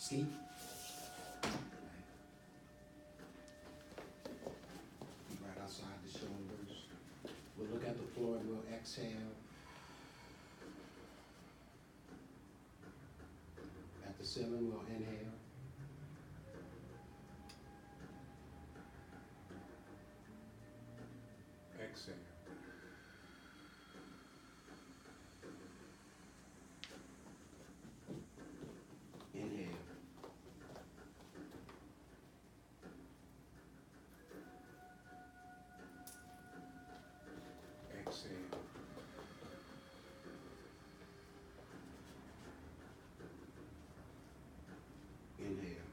Ski. Right outside the shoulders. We'll look at the floor and we'll exhale. At the ceiling, we'll inhale. Exhale. Inhale. Exhale. Inhale.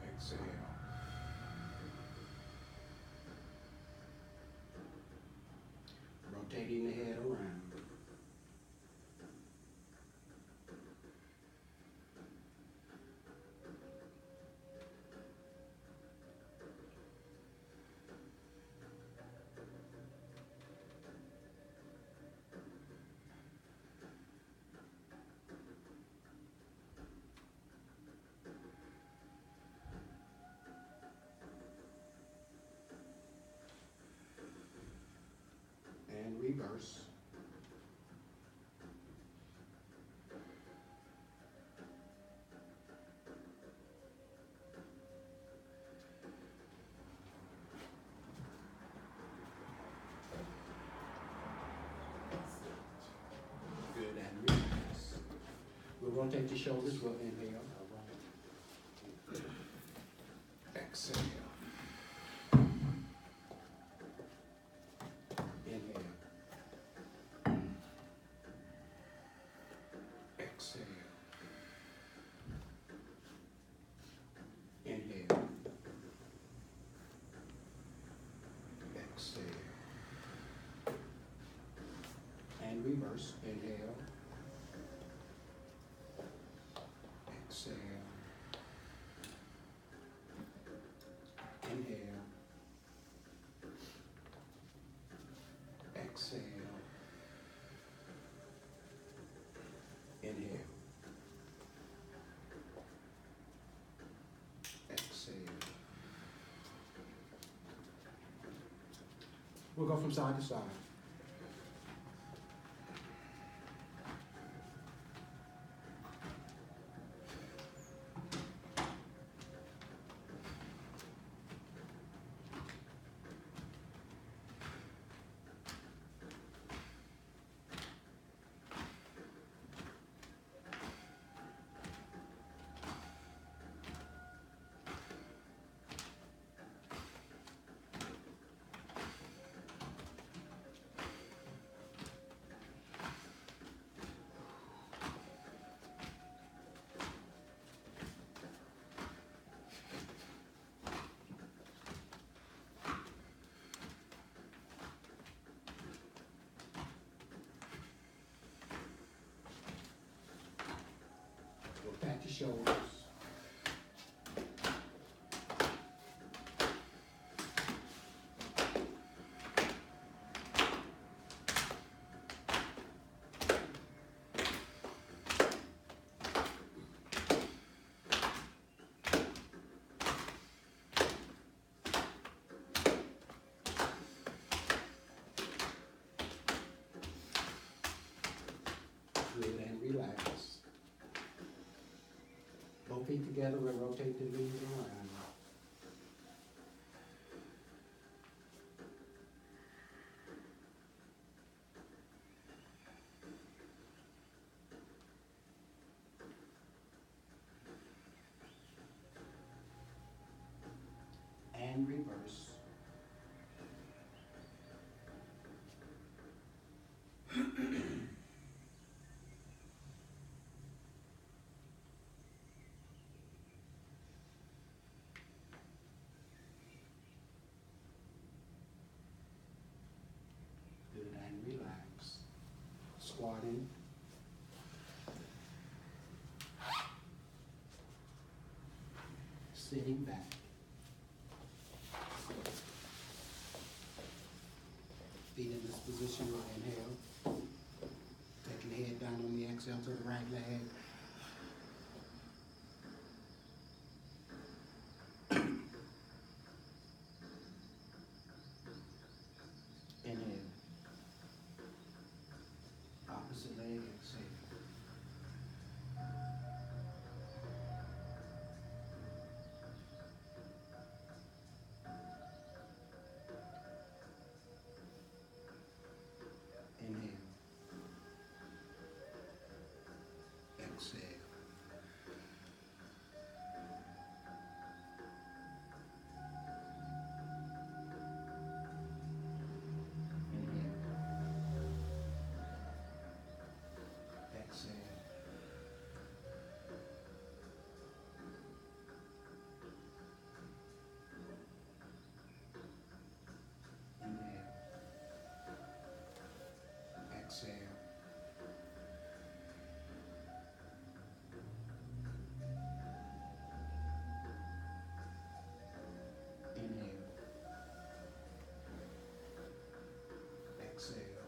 Exhale. Rotating the head around. And reverse. Good, and relax. We'll rotate the shoulders, we'll inhale. Exhale. Inhale. Exhale. Inhale. Exhale. And reverse. Inhale. Exhale. Inhale. Exhale. Inhale. Exhale. We'll go from side to side. We'll pat your shoulders. Good, and relax. Both feet together, we'll rotate the knees around. And reverse. Good, and relax. Squatting. Sitting back. Feet in the position, we'll inhale. Taking the head down on the exhale to the right leg. Inhale. Opposite leg, exhale. Inhale. Exhale. Inhale. Exhale. Inhale. Exhale. Inhale. Exhale.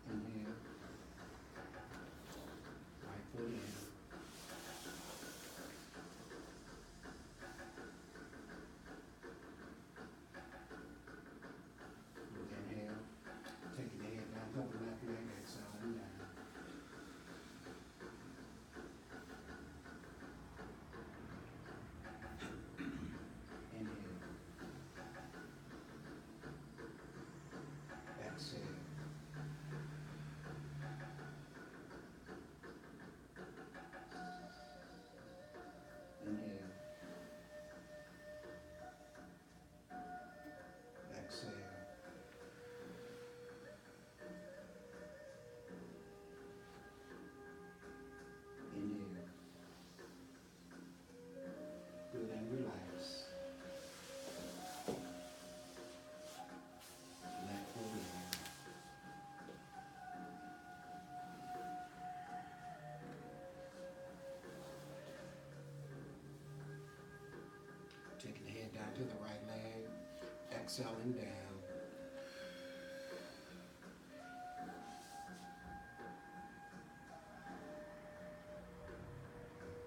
Inhale. Right foot in. Inhale. Taking the head down to the left leg, exhaling down. Inhale. Exhale. Inhale. Exhale. Inhale. Good, and relax. Let go in. Taking the head down to the right leg, exhaling down.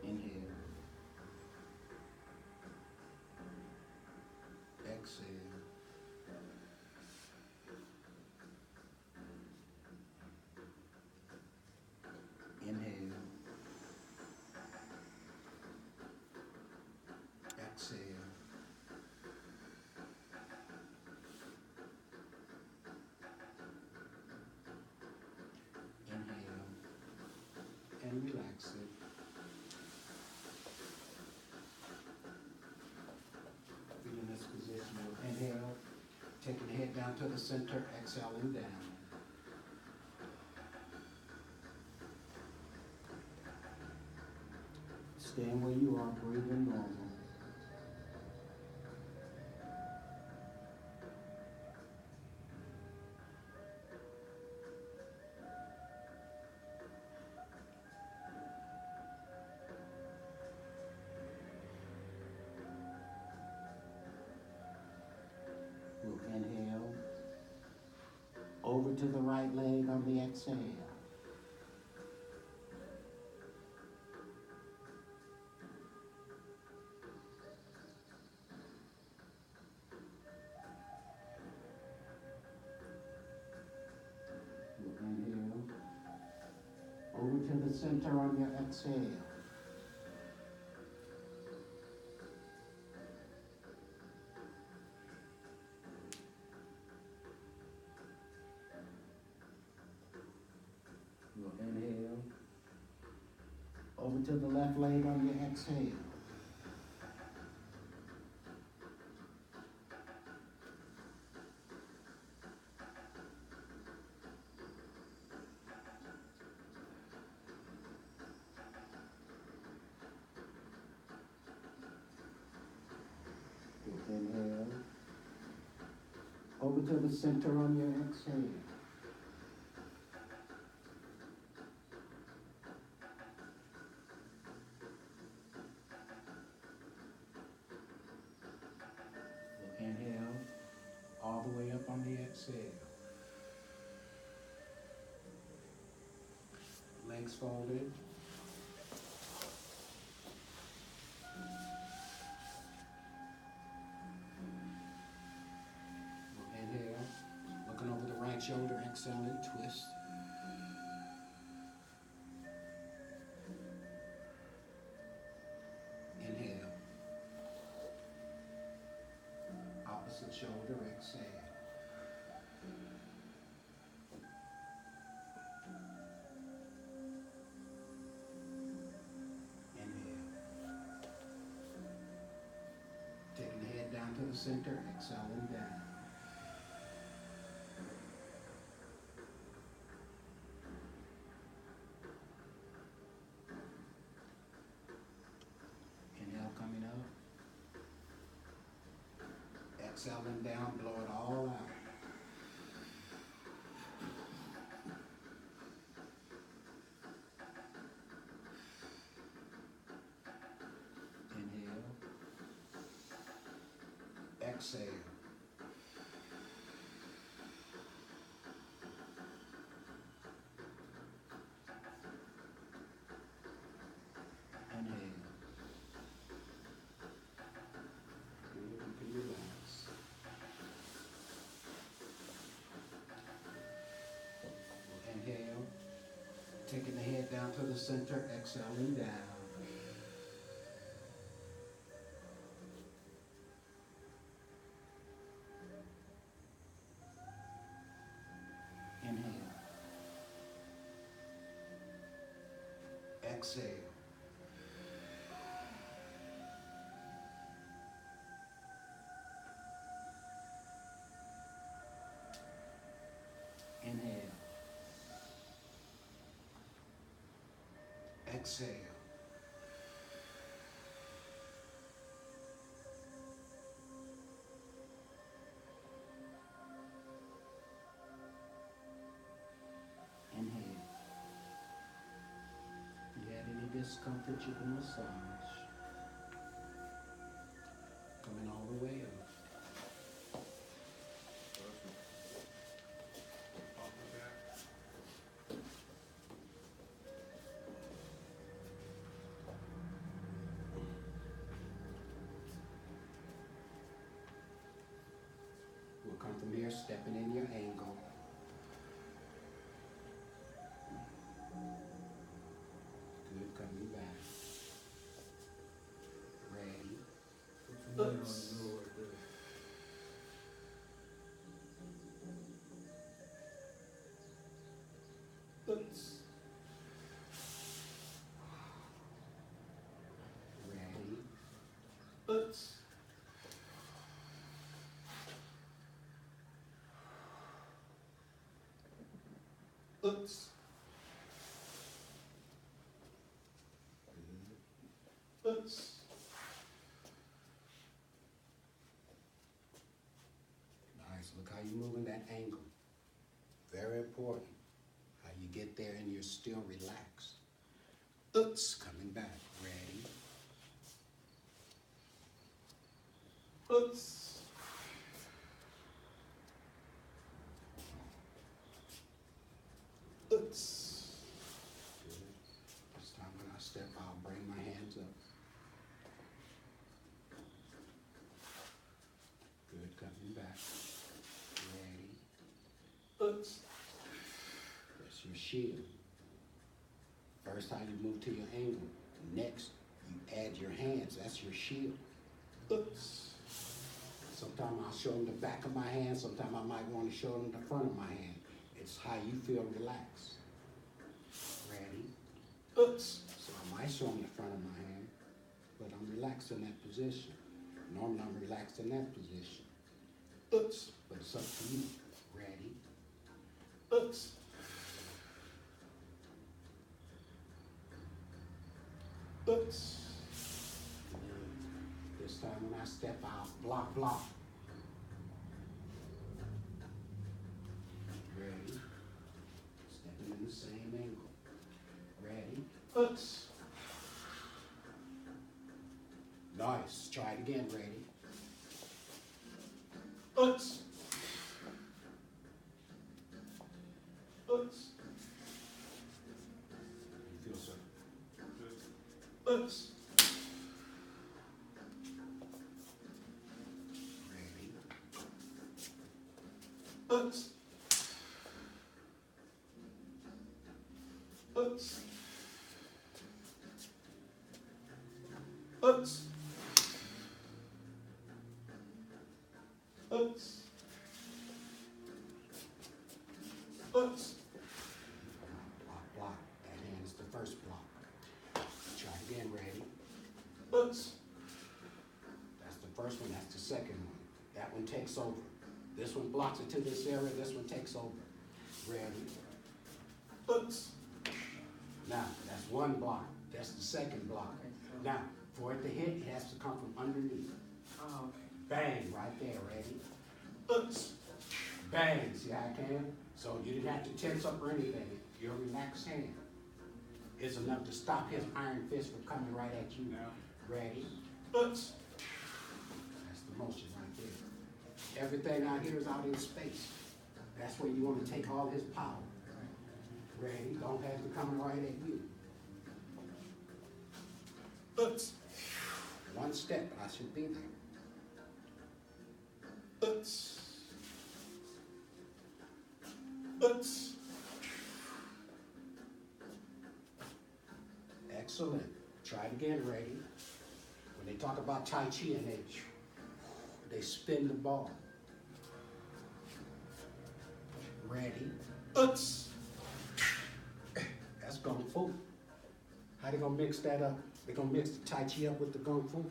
Inhale. Exhale. Inhale. Exhale. Inhale. And relax it. Feet in this position. We'll inhale. Taking the head down to the center, exhaling down. Staying where you are, breathing normal. We'll inhale. Over to the right leg on the exhale. Inhale. Over to the center on your exhale. We'll inhale. Over to the left leg on your exhale. Inhale. Over to the center on your exhale. on the exhale. Legs folded. Inhale, looking over the right shoulder, exhaling, twist. Inhale. Opposite shoulder, exhale. Taking the head down to the center, exhaling down. Inhale coming up. Exhaling down, blow it all out. Inhale. Exhale. Inhale. Good, you can relax. Inhale. Taking the head down to the center, exhaling down. Inhale. Exhale. Inhale. Exhale. Inhale. If you had any discomfort, you can massage. Coming all the way up. We'll come from here, stepping in your angle. Good, coming back. Ready. Oops. Oops. Ready. Oops. Oops. Oops. Nice. Look how you're moving that ankle. Very important. How you get there and you're still relaxed. Oops. Coming back. Ready. Oops. Oops. Good. This time when I step, I'll bring my hands up. Good, coming back. Ready. Oops. That's your shield. First time you move to your angle. Next, you add your hands. That's your shield. Oops. Sometimes I'll show them the back of my hand. Sometimes I might want to show them the front of my hand. It's how you feel relaxed. Ready? Oops. So I might show them the front of my hand, but I'm relaxed in that position. Normally I'm relaxed in that position. Oops. But it's up to you. Ready? Oops. Oops. This time when I step out, block, block. Ready? Stepping in the same angle. Ready? Oops. Nice. Try it again. Ready? Oops. Oops. Ready. Oops. Oops. Oops. Oops. Oops. Block, block. That hand is the first block. Try again, ready. Oops. That's the first one, that's the second one. That one takes over. This one blocks it to this area, this one takes over. Ready. Oops. Now, that's one block. That's the second block. Now, for it to hit, it has to come from underneath. Oh, okay. Bang, right there, ready? Oops. Bang, see how I can? So you didn't have to tense up or anything. Your relaxed hand is enough to stop his iron fist from coming right at you now. Ready? Oops. That's the motion right there. Everything out here is out in space. That's where you want to take all his power. Ready? Don't have it coming right at you. Oops. One step, I should be there. Oops. Oops. Excellent. Try it again, ready? When they talk about Tai Chi and they spin the ball. Ready? Oops. That's Gung Fu. How they gonna mix that up? They're gonna mix the Tai Chi up with the Gung Fu.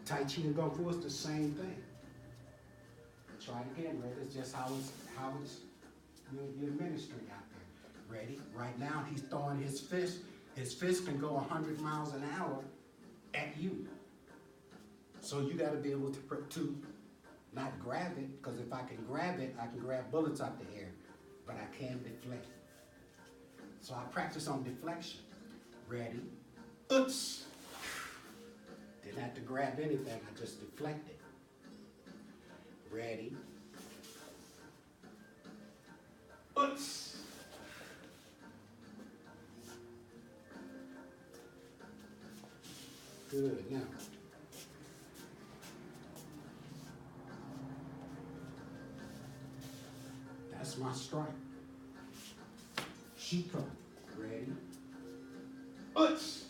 Tai Chi and Gung Fu is the same thing. Try it again, ready? It's just how it's you're ministering out there. Ready? Right now he's throwing his fist. His fist can go 100 miles an hour at you. So you got to be able to not grab it, because if I can grab it, I can grab bullets out the air, but I can't deflect. So I practice on deflection. Ready? Oops. Didn't have to grab anything, I just deflected. Ready? Oops. Good, now. That's my strike. Shiko. Ready? Oops.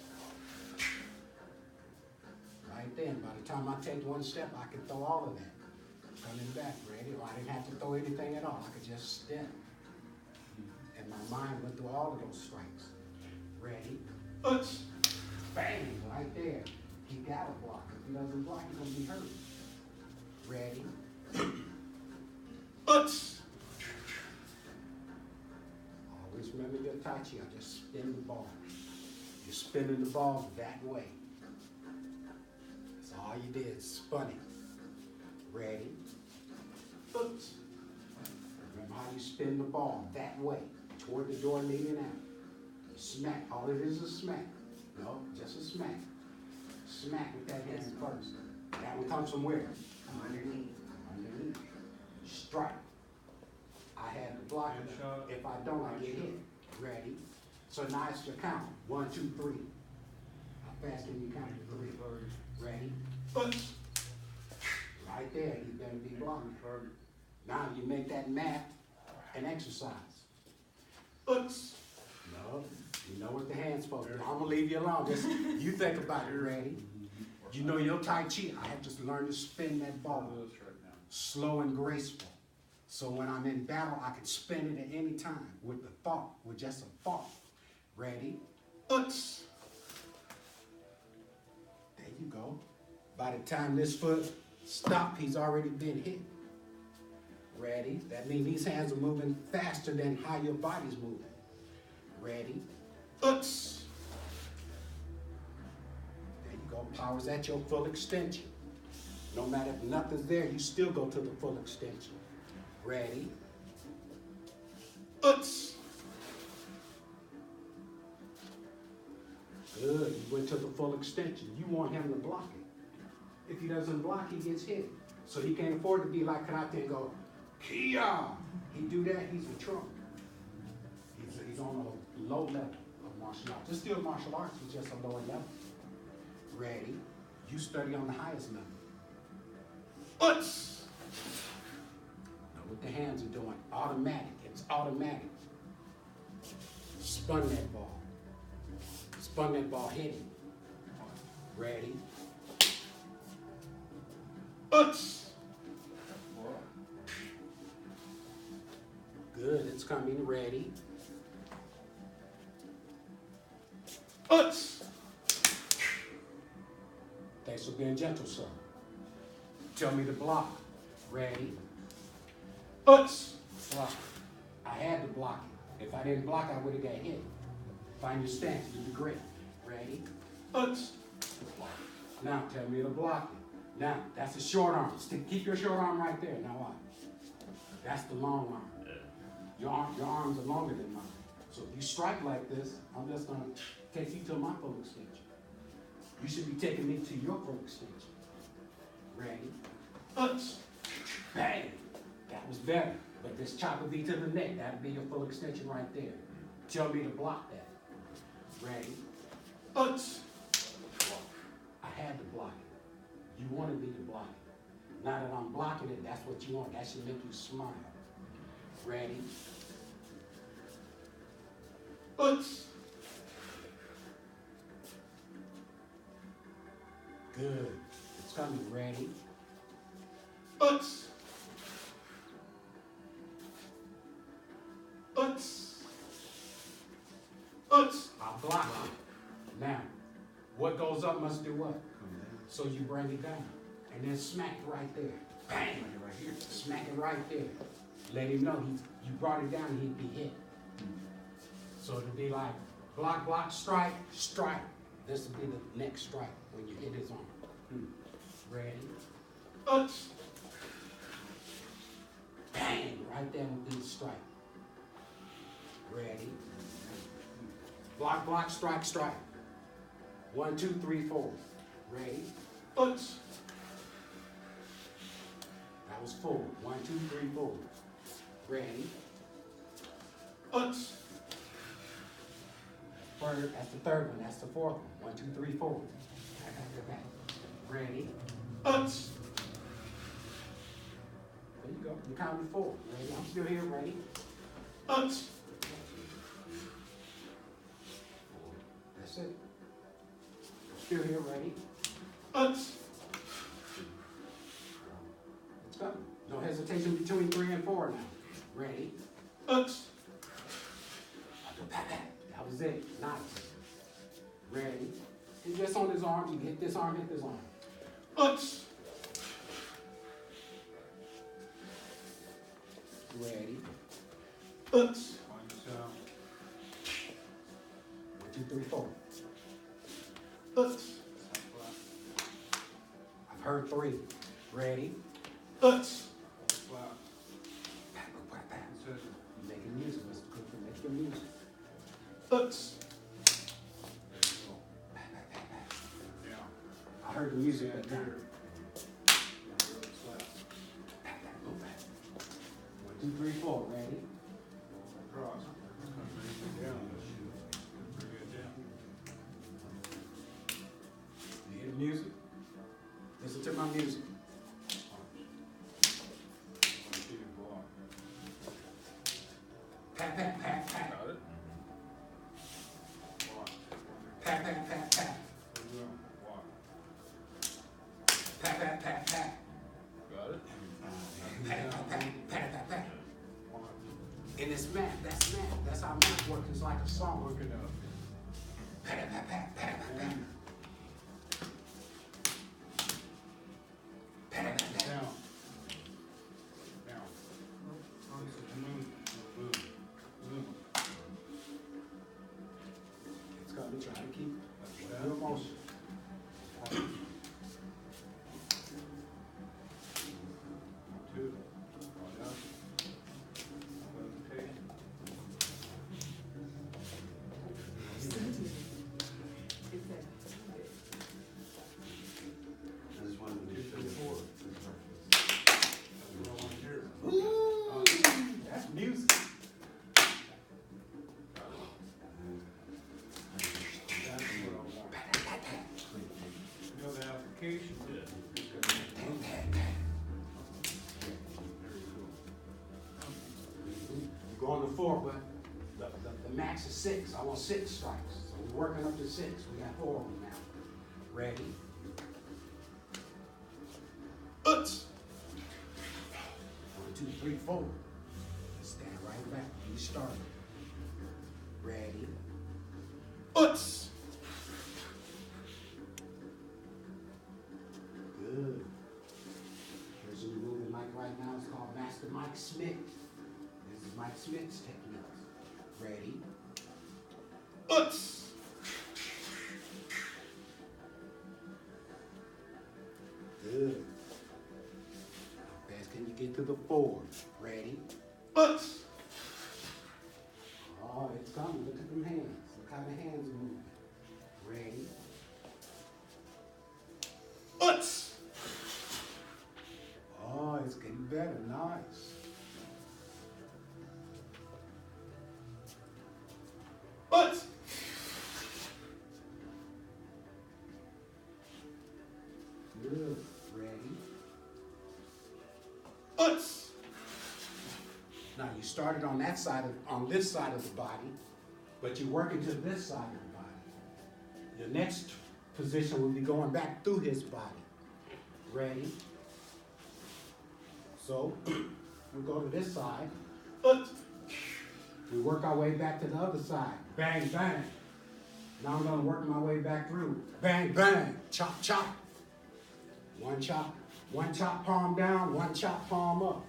Right then, by the time I take one step, I can throw all of that. Coming back, ready? Or I didn't have to throw anything at all. I could just step. And my mind went through all of those strikes. Ready? Oops. Bang, right there. He got to block. If he doesn't block, he's going to be hurt. Ready? Oops. Always remember your Tai Chi. I just spin the ball. You're spinning the ball that way. That's all you did, spun it. Ready? Oops. Remember how you spin the ball that way, toward the door leading out. Smack. All it is smack. No, just a smack. Smack with that hand first. That one comes from where? Underneath. Underneath. Strike. I had to block it. If I don't, I get hit. Ready? So now it's the count. 1, 2, 3. How fast can you count to 3? Ready? Oops. Right there, you better be blocking. Now you make that mat an exercise. Oops. No, you know what the hand's supposed to do. I'm gonna leave you alone. Just you think about it. Ready? You know your Tai Chi. I have to learn to spin that ball slow and graceful. So when I'm in battle, I can spin it at any time with the thought, with just a thought. Ready? Oops. There you go. By the time this foot stops, he's already been hit. Ready? That means these hands are moving faster than how your body's moving. Ready? Oops. There you go. Power's at your full extension. No matter if nothing's there, you still go to the full extension. Ready? Oops. Good. You went to the full extension. You want him to block it. If he doesn't block, he gets hit. So he can't afford to be like karate and go, Kia! He do that, he's in trouble. He's on a low level of martial arts. It's still martial arts, it's just a lower level. Ready? You study on the highest number. Uts! Now what the hands are doing, automatic. It's automatic. Spun that ball. Spun that ball, hit it. Ready? Uts! Good, it's coming. Ready? Uts! Thanks for being gentle, sir. Tell me to block. Ready? Uts! Block. I had to block it. If I didn't block, I would have got hit. Find your stance. Do the grip. Ready? Uts! Block. Now tell me to block it. Now, that's a short arm. Keep your short arm right there. Now what? That's the long arm. Your arms are longer than mine. So if you strike like this, I'm just going to take you to my full extension. You should be taking me to your full extension. Ready? Uts! Bang! That was better. But this chop will be to the neck. That'll be your full extension right there. Tell me to block that. Ready? Uts! I had to block it. You wanted me to block it. Now that I'm blocking it, that's what you want. That should make you smile. Ready? Uts! Good. It's coming. Ready? Uts! Uts! Uts! I'll block it. Now, what goes up must do what? So you bring it down. And then smack it right there. Bang! Right here. Smack it right there. Let him know you brought it down, he'd be hit. So it'll be like block, block, strike, strike. This will be the next strike when you hit his arm. Ready? Uts! Bang! Right there will be the strike. Ready? Block, block, strike, strike. 1, 2, 3, 4. Ready? Uts! That was 4. 1, 2, 3, 4. Ready? Uts! That's the third one. That's the fourth one. 1, 2, 3, 4. I got your back. Ready? Uts! There you go. You counted 4. Ready? I'm still here. Ready? Uts! That's it. Still here. Ready? Uts! It's coming. No hesitation between 3 and 4 now. Ready? Uts! That was it. Nice. Ready? Hit this on his arm. You hit this arm, hit this arm. Uts! Ready? Uts! 1, 2, 3, 4. Uts! I've heard 3. Ready? Uts! You're making music, Mr. Cooper. Make your music. Uts! I heard the music that time. 1, 2, 3, 4. Ready? You hear the music? Listen to my music. Pat, pat, pat, pat. Pat, pat, pat, pat. Pat, pat, pat, pat. Got it? Pat, pat, pat, pat, pat, pat. And it's math. That's math. That's how math works. It's like a song. Working up. Pat, pat, pat, pat, pat, pat. Pat, pat, pat. Down. Down. It's got to try to keep your motion. 4, but the max is 6. I want 6 strikes. So we're working up to 6. We got 4 of them now. Ready? 1, 2, 3, 4. Stand right back. You start. Ready? Uts. Good. Here's a moving mic right now. It's called Master Mike Smith. This is Mike Smith's technique. Ready? Uts. Good. How fast can you get to the 4? Ready? Uts. Oh, it's coming. Look at them hands. Look how the hands are moving. Ready? Uts. Oh, it's getting better. Nice. Uts. Good. Ready? Uts. Now you started on that side on this side of the body, but you're working to this side of the body. Your next position will be going back through his body. Ready? So we go to this side. We work our way back to the other side. Bang, bang. Now I'm going to work my way back through. Bang, bang. Chop, chop. One chop palm down, one chop palm up.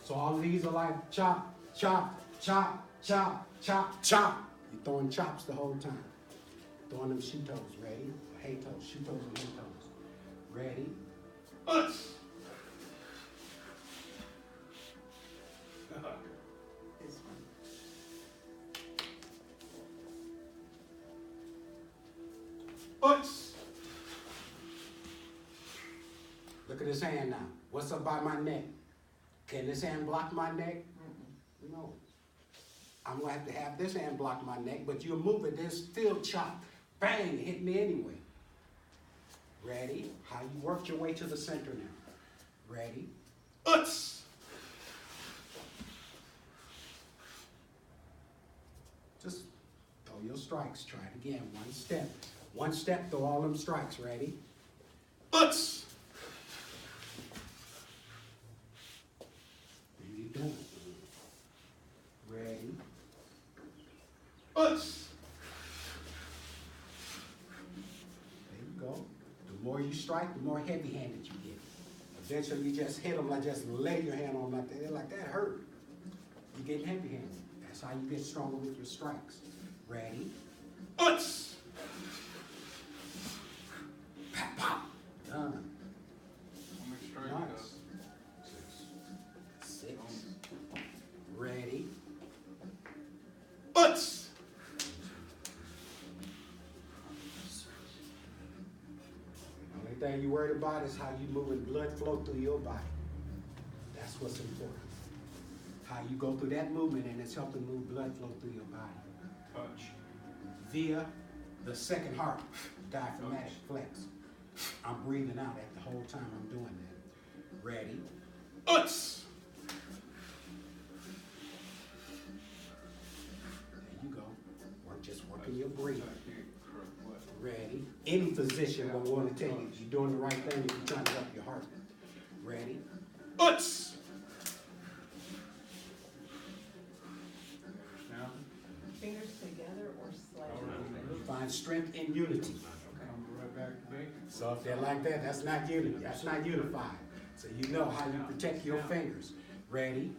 So all of these are like chop, chop, chop, chop, chop, chop. You're throwing chops the whole time. Throwing them shoe toes. Ready? Hay toes. Shoe toes and hay toes. Ready? This one. Look at this hand now. What's up by my neck? Can this hand block my neck? No. I'm going to have this hand block my neck, but you'll move it. There's still chop. Bang, hit me anyway. Ready? How you worked your way to the center now. Ready? Just throw your strikes. Try it again. One step. One step, throw all them strikes. Ready? Doing. Ready? There you go. The more you strike, the more heavy-handed you get. Eventually, you just hit them, like just lay your hand on like that. They're like, that hurt. You're getting heavy-handed. That's how you get stronger with your strikes. Ready? Pop, pop. Done. Nice. 6. Ready? The only thing you're worried about is how you moving blood flow through your body. That's what's important. How you go through that movement, and it's helping move blood flow through your body. Touch. Via the second heart, diaphragmatic flex. I'm breathing out the whole time I'm doing that. Ready? There you go. Just working your breathing. Ready? Any physician will want to tell you you're doing the right thing if you're trying to help your heart. Ready? Now, Fingers together or slightly? Find strength in unity. come right back to bacon. So if they're like that, that's not unity. That's not unified. So you know how you protect your fingers. Ready?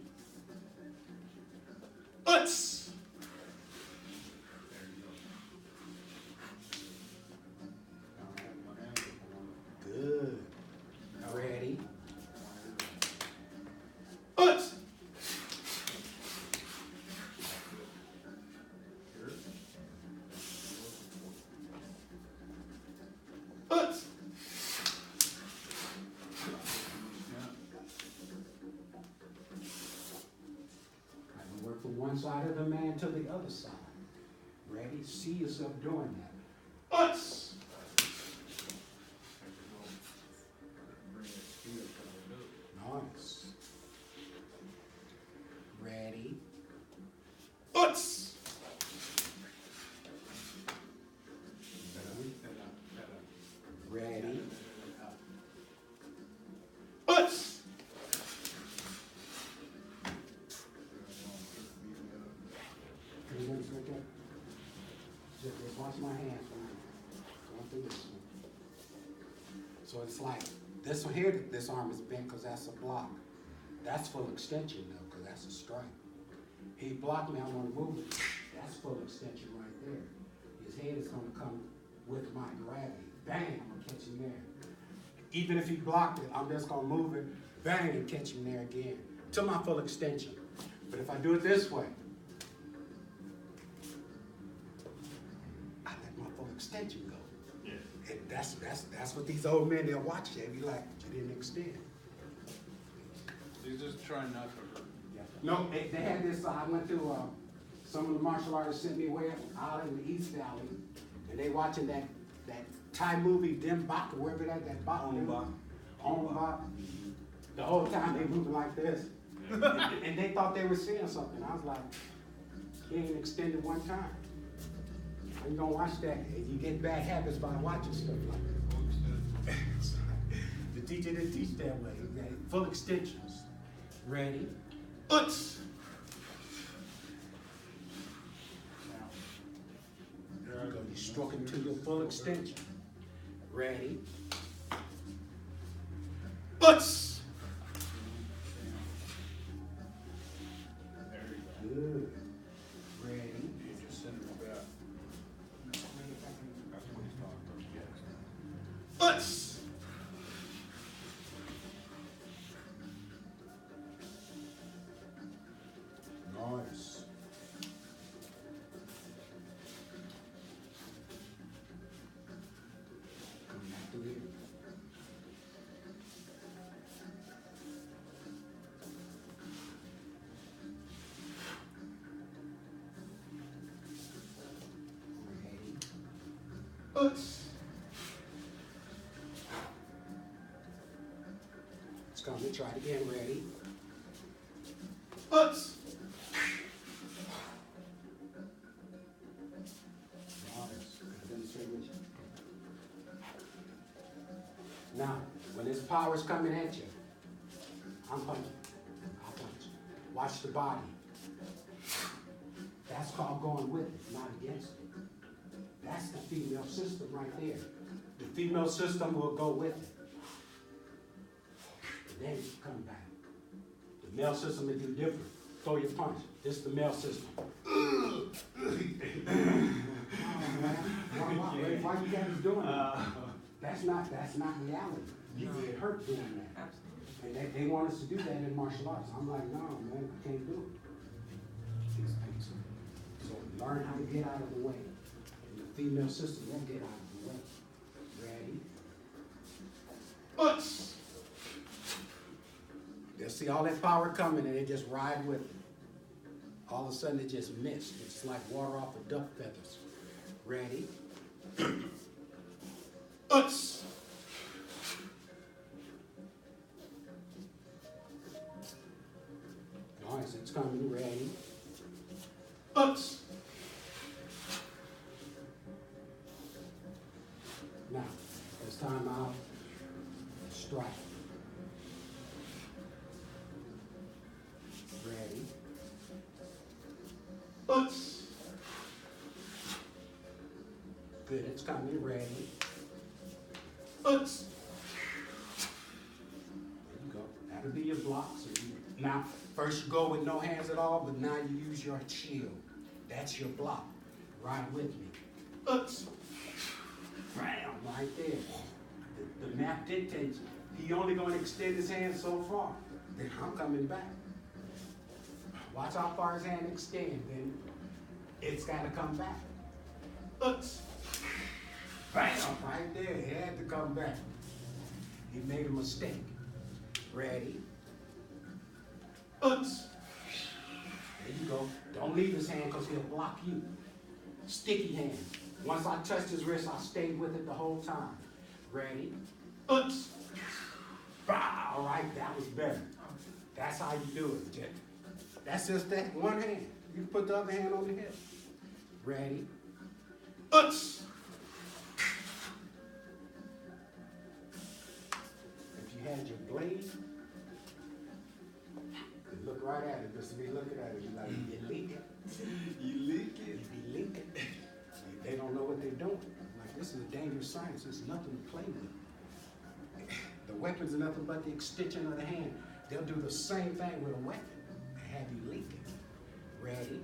Good. Ready? We work from one side of the man to the other side. Ready? See yourself doing that. Nice. Ready? Just watch my hands going through this one. So it's like, this one here, this arm is bent because that's a block. That's full extension though, because that's a strike. He blocked me, I want to move it. That's full extension right there. His head is going to come with my gravity. Bang, I'm going to catch him there. Even if he blocked it, I'm just going to move it, bang, and catch him there again. To my full extension. But if I do it this way, I let my full extension go. Yeah. And that's what these old men, they'll watch you. They be like, you didn't extend. He's just trying not to hurt. Yeah. No, they had this, I went to, some of the martial artists sent me away out in the East Valley, and they watching that Thai movie, Dim Bak, or wherever that Bak. On Bak. On Bak. The whole time they moving like this. And they thought they were seeing something. I was like, he ain't extended one time. You don't watch that, and you get bad habits by watching stuff like that. The teacher didn't teach that way. Okay? Full extensions. Ready? Uts! There you go. You struck it to your full extension. Ready? Uts! There you go. Good. Ready? You just send it back. That's what he's talking about. Uts! Nice. Come back to it. Uts. Let's come and try it again. Ready? Uts. Now, when this power is coming at you, I'm punching. I'll punch. Watch the body. That's called going with it, not against it. That's the female system right there. The female system will go with it. And then you come back. The male system will do different. Throw your punch. This is the male system. Why you guys doing that? That's not reality. You get hurt doing that. Absolutely. And they want us to do that in martial arts. I'm like, no, man, I can't do it. So learn how to get out of the way. And the female system won't get out of the way. Ready? Uts! They'll see all that power coming and they just ride with it. All of a sudden it just missed. It's like water off of duck feathers. Ready? Uts! Nice, it's coming. Ready? Uts! Now, it's time out. Strike. Ready? Uts! Good, it's coming. Ready? Uts! There you go. That'll be your block. So now, first you go with no hands at all, but now you use your shield. That's your block. Ride with me. Uts! Bam! Right there. The map dictates he only going to extend his hand so far. Then I'm coming back. Watch how far his hand extends. Then it's got to come back. Uts! Bam! Right there. He had to come back. He made a mistake. Ready? Uts! There you go. Don't leave his hand because he'll block you. Sticky hand. Once I touched his wrist, I stayed with it the whole time. Ready? Uts! Bah! All right, that was better. That's how you do it, Jet. That's just that one hand. You put the other hand on the hip. Ready? Uts! If you had your blade, you look right at it. Just be looking at it. You like, you leak it. You leak it. You be leaking. They doing. Like, this is a dangerous science. It's nothing to play with. The weapons are nothing but the extension of the hand. They'll do the same thing with a weapon and have you leaking. Ready?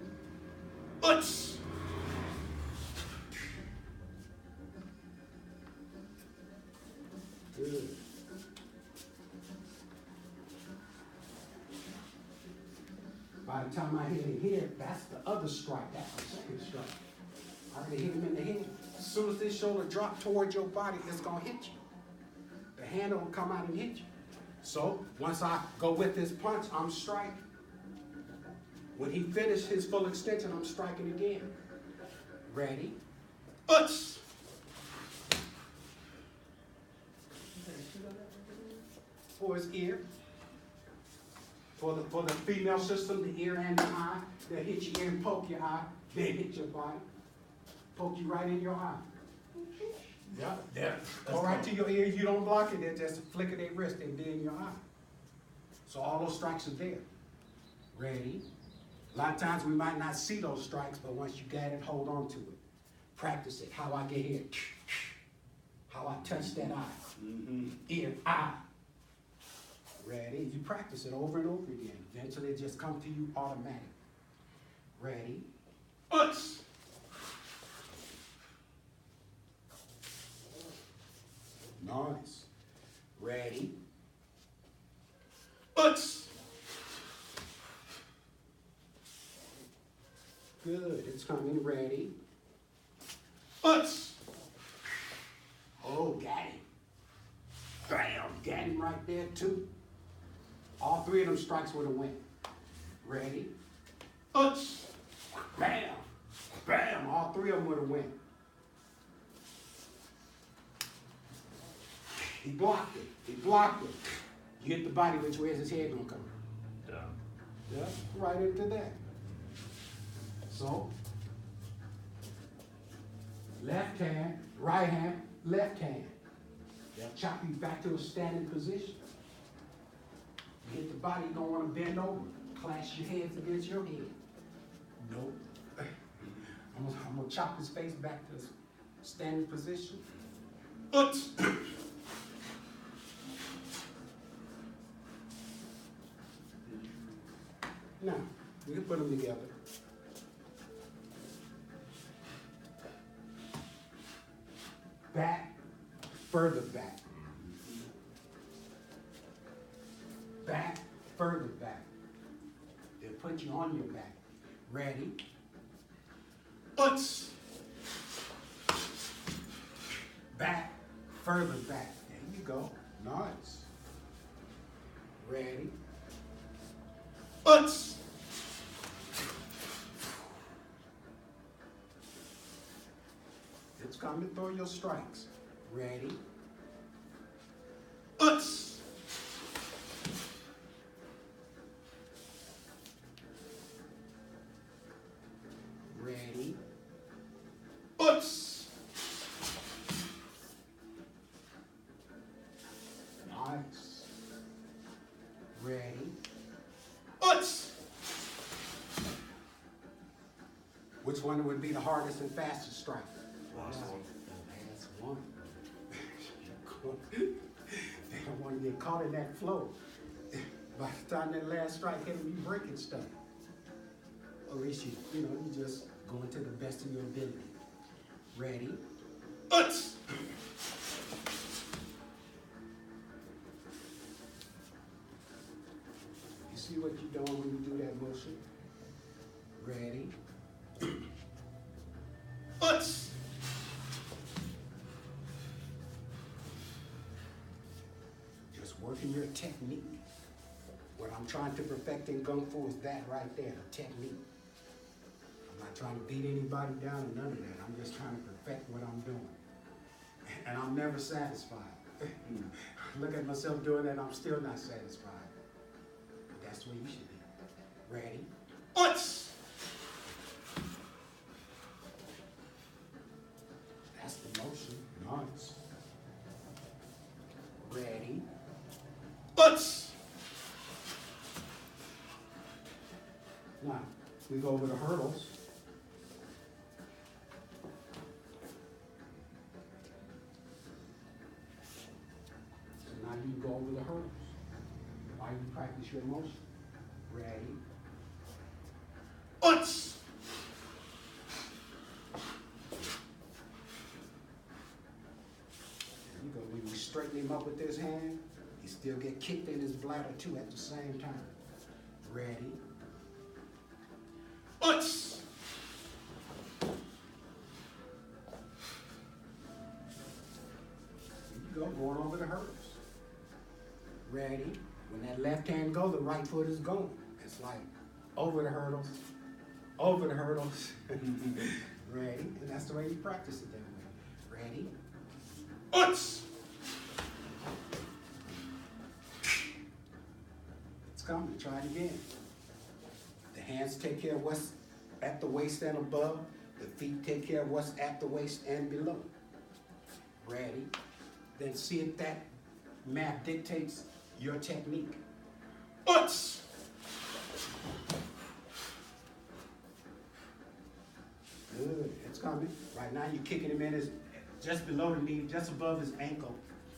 Uts! Good. By the time I hit him here, that's the other strike. That's the second strike. I already hit him in the head. As soon as this shoulder drops towards your body, it's going to hit you. The handle will come out and hit you. So once I go with this punch, I'm striking. When he finished his full extension, I'm striking again. Ready? Uts! For his ear. For the female system, the ear and the eye. They'll hit your ear and poke your eye. Then hit your body. Poke you right in your eye. Yeah. Go right to your ear. You don't block it. They just flick of their wrist and be in your eye. So all those strikes are there. Ready? A lot of times we might not see those strikes, but once you got it, hold on to it. Practice it. How I get here. How I touch that eye. Ear, eye. Ready? You practice it over and over again. Eventually it just comes to you automatic. Ready? Uts! Nice. Ready? Uts! Good. It's coming. Ready? Uts! Oh, got him. Bam! Got him right there, too. All three of them strikes would have went. Ready? Uts! Bam! Bam! All three of them would have went. He blocked it. He blocked it. You hit the body, which way is his head gonna come? Down. Yeah, right into that. So, left hand, right hand, left hand. They'll chop you back to a standing position. You hit the body, you don't want to bend over. Clash your hands against your head. Nope. I'm going to chop his face back to a standing position. Uts! Now, we can put them together. Back, further back. Back, further back. They'll put you on your back. Ready? Uts! Back, further back. There you go. Nice. Ready? Uts! It's coming through your strikes. Ready? Uts! Ready? Uts! Nice. Ready? Uts! Which one would be the hardest and fastest strike? Last one. Last one. They don't want to get caught in that flow. By the time that last strike hit them, you breaking stuff. Or at least you just going to the best of your ability. Ready? Uts! You see what you're doing when you do that motion? Ready? Uts! Just working your technique. What I'm trying to perfect in Gung Fu is that right there, the technique. I'm not trying to beat anybody down or none of that. I'm just trying to perfect what I'm doing. And I'm never satisfied. Look at myself doing that, I'm still not satisfied. But that's where you should be. Ready? Uts! That's the motion. Nice. Ready? Uts! Now, we go over the hurdles. while you practice your motion. Ready? Uts! There you go. When you straighten him up with this hand, he still get kicked in his bladder too at the same time. Ready? Uts! There you go, going over the hurdles. Ready? When that left hand goes, the right foot is going. It's like over the hurdles, over the hurdles. Ready? And that's the way you practice it that way. Ready? Uts! It's coming. Try it again. The hands take care of what's at the waist and above. The feet take care of what's at the waist and below. Ready? Then see if that map dictates your technique. Uts! Good. It's coming. Right now you're kicking him in his, just below the knee, just above his ankle.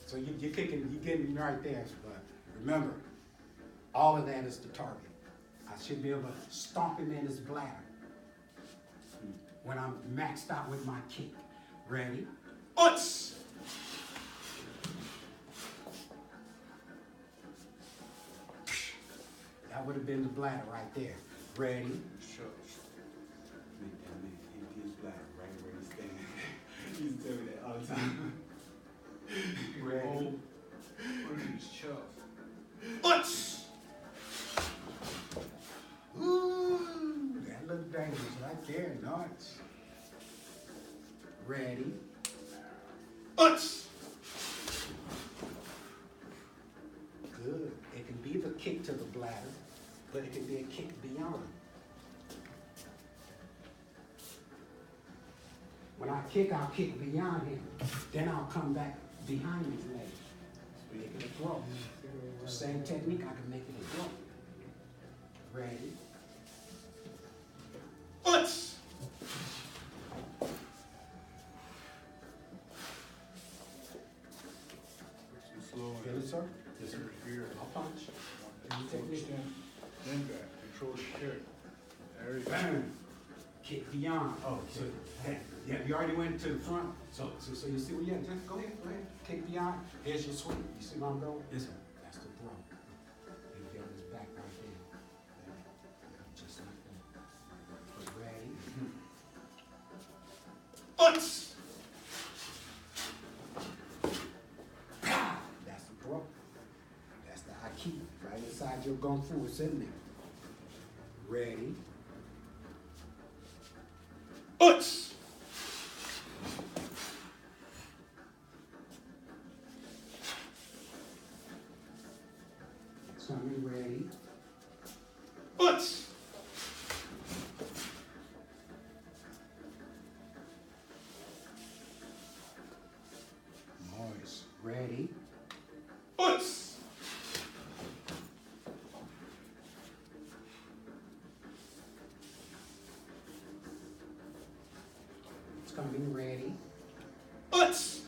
So you're kicking, you're getting him right there. But remember, all of that is the target. I should be able to stomp him in his bladder when I'm maxed out with my kick. Ready? Uts! That would have been the bladder right there. Ready? Shucks. Make that man empty his bladder right where he's standing. He used to tell me that all the time. Ready? What is his chuff? Uts! Ooh, that looked dangerous right there. Nice. Ready? Uts! Good. It can be the kick to the bladder, but it can be a kick beyond. When I kick, I'll kick beyond him. Then I'll come back behind his leg. Make it a throw. The same technique, I can make it a throw. Ready? Uts! Slow Feel it, sir? Yes, sir. Here. I'll punch. Technique. Then back. Control the kick. There you go. Bam. Kick beyond. Oh, so yeah, you already went to the front. So you see what you have? Just go ahead. Kick beyond. Here's your sweep. You see where I'm going? Yes, sir. That's the throw. You get on his back right there. Just like that. Ready? Uts! That's the throw. That's the IQ. Right inside your Gung Fu. It's in there. Ready? Uts! Coming. Ready? Uts! Nice. Ready? Uts! It's coming. Ready? Uts!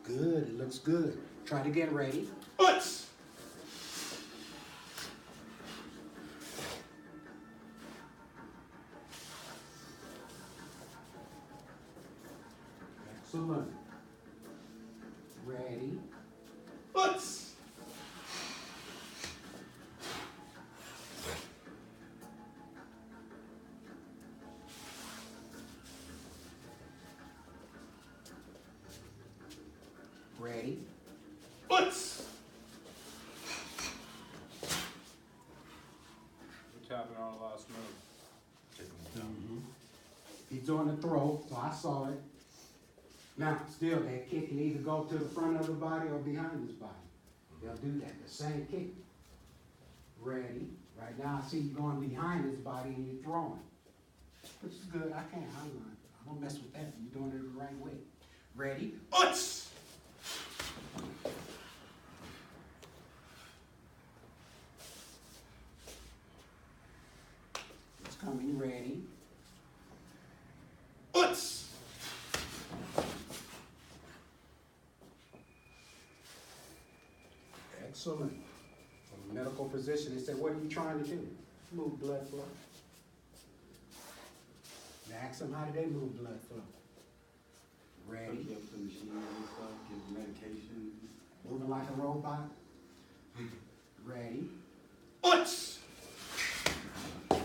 Good. It looks good. Try it again. Ready? Uts! Excellent. Ready? Uts! Ready? Uts! We're tapping on the last move. He's doing the throw, so I saw it. Now, still, that kick can either go to the front of the body or behind his body. They'll do that, the same kick. Ready? Right now, I see you going behind his body and you're throwing. Which is good. I don't mess with that. You're doing it the right way. Ready? Uts! It's coming. Ready? Excellent. From a medical physician, they said, what are you trying to do? Move blood flow. And ask them, how do they move blood flow? Ready? Hook you up to the machine and stuff, give medication. Moving like a robot. Ready? Uts! But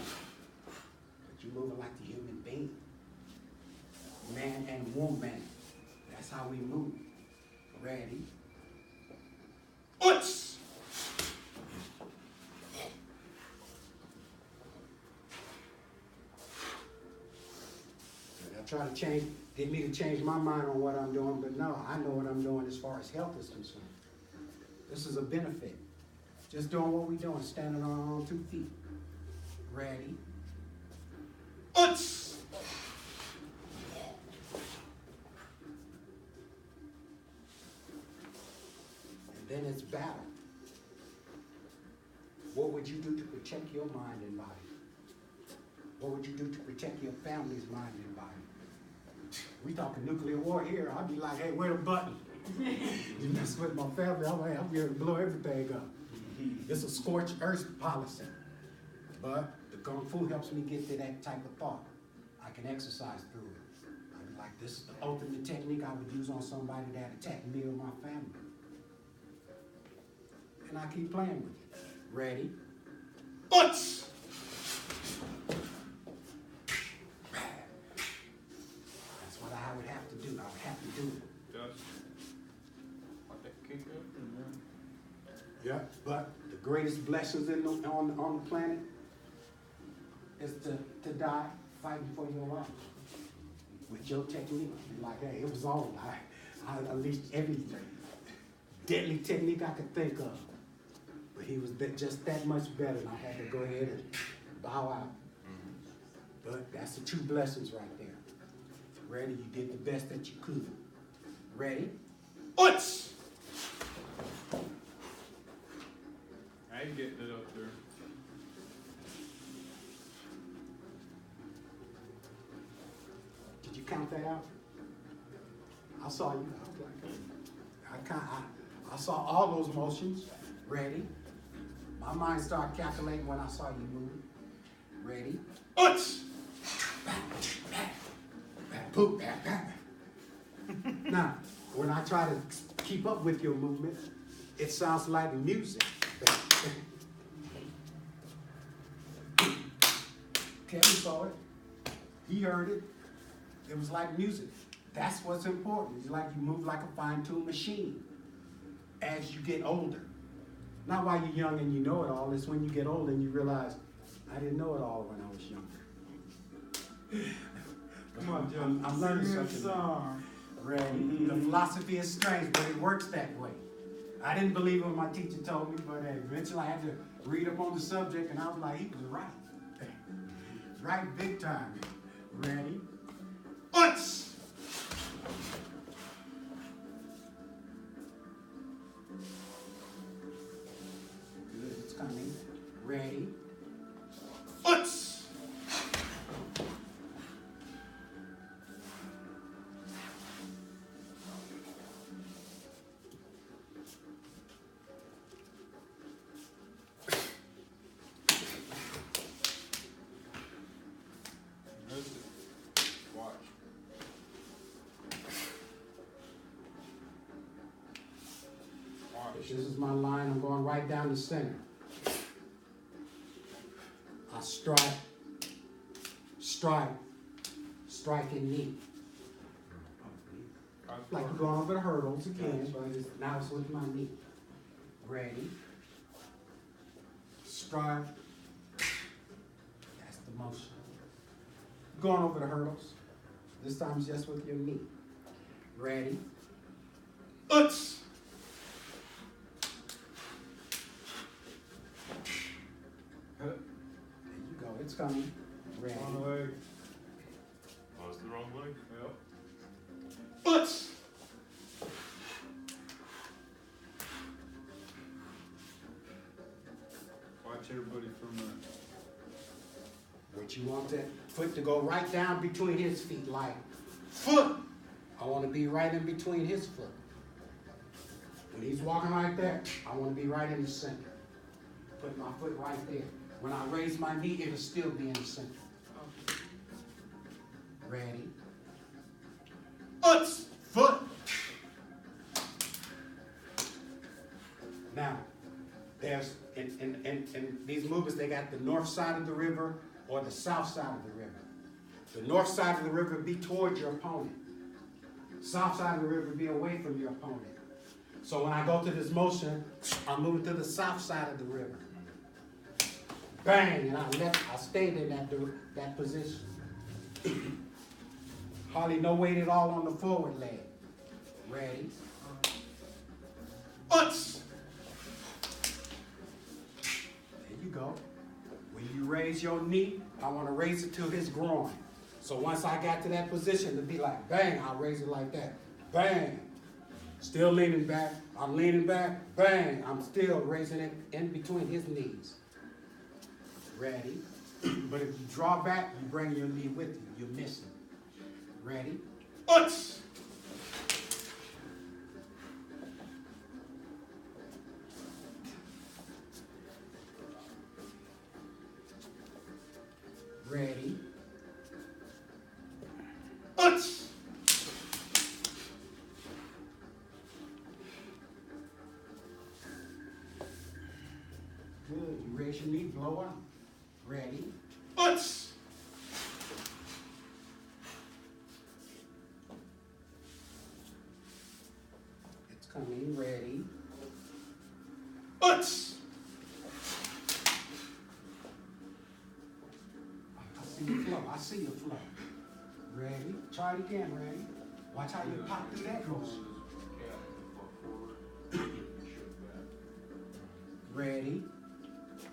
you moving like the human being. Man and woman. That's how we move. Ready? Uts! They'll try to get me to change my mind on what I'm doing, but no, I know what I'm doing as far as health is concerned. This is a benefit. Just doing what we're doing, standing on our own 2 feet. Ready? Uts! And then it's battle. What would you do to protect your mind and body? What would you do to protect your family's mind and body? We talking nuclear war here. I'd be like, hey, where the button? You mess with my family, I'm going to blow everything up. It's a scorched earth policy. But the Gung Fu helps me get to that type of thought. I can exercise through it. I'd be like, this is the ultimate technique I would use on somebody that attacked me or my family. And I keep playing with it. Ready? Uts! That's what I would have to do. I would have to do it. Yeah, but the greatest blessings on the planet is to die fighting for your life with your technique. You're like, hey, it was on. I unleashed every deadly technique I could think of. But he was just that much better, and I had to go ahead and bow out. But that's the 2 blessings right there. Ready? You did the best that you could. Ready? Uts! I ain't getting it up there. Did you count that out? I saw you. I was like, I saw all those motions. Ready? My mind started calculating when I saw you move. Ready? Uts! Poop. Now, when I try to keep up with your movement, it sounds like music. Kevin saw it. He heard it. It was like music. That's what's important. It's like you move like a fine-tuned machine as you get older. Not while you're young and you know it all. It's when you get older and you realize, I didn't know it all when I was younger. Come on, Joe. I'm learning something. Ready? The philosophy is strange, but it works that way. I didn't believe what my teacher told me, but eventually I had to read up on the subject, and I was like, he was right. Right big time. Ready? Uts! Good, it's coming. Ready? Uts! Watch. This is my line. I'm going right down the center. I strike and knee. Like you're going over the hurdles again, but now it's with my knee. Ready? Strike. That's the motion. Going over the hurdles. This time it's just with your knee. Ready? Uts! There you go. It's coming. Ready? Wrong leg. Oh, it's the wrong leg? Yep. Uts! Watch everybody from the... What you want that foot to go right down between his feet, like foot. I want to be right in between his foot. When he's walking like that, I want to be right in the center. Put my foot right there. When I raise my knee, it'll still be in the center. Ready? Uts! Foot! Now, there's, in these movements, they got the north side of the river or the south side of the river. The north side of the river be towards your opponent. South side of the river be away from your opponent. So when I go to this motion, I'm moving to the south side of the river. Bang, and I stayed in that position. Hardly no weight at all on the forward leg. Ready? Uts! There you go. When you raise your knee, I want to raise it to his groin. So once I got to that position, to be like, bang, I'll raise it like that. Bang. Still leaning back. I'm leaning back. Bang. I'm still raising it in between his knees. Ready? But if you draw back, you bring your knee with you. You're missing. Ready? Uts! Ready? Uts! Good. You raise your knee, blow out. Ready? Uts! It's coming. Ready? Uts! I see your flow. I see your flow. Ready? Try it again. Ready? Watch how you pop through that motion. Ready?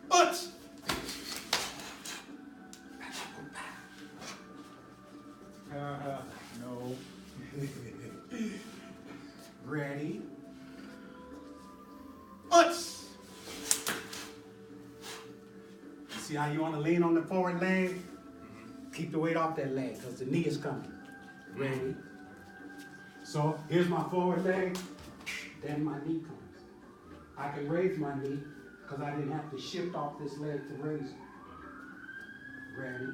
Uts! No. Ready? Uts! See how you want to lean on the forward leg? Keep the weight off that leg because the knee is coming. Ready? So here's my forward leg, then my knee comes. I can raise my knee because I didn't have to shift off this leg to raise it. Ready?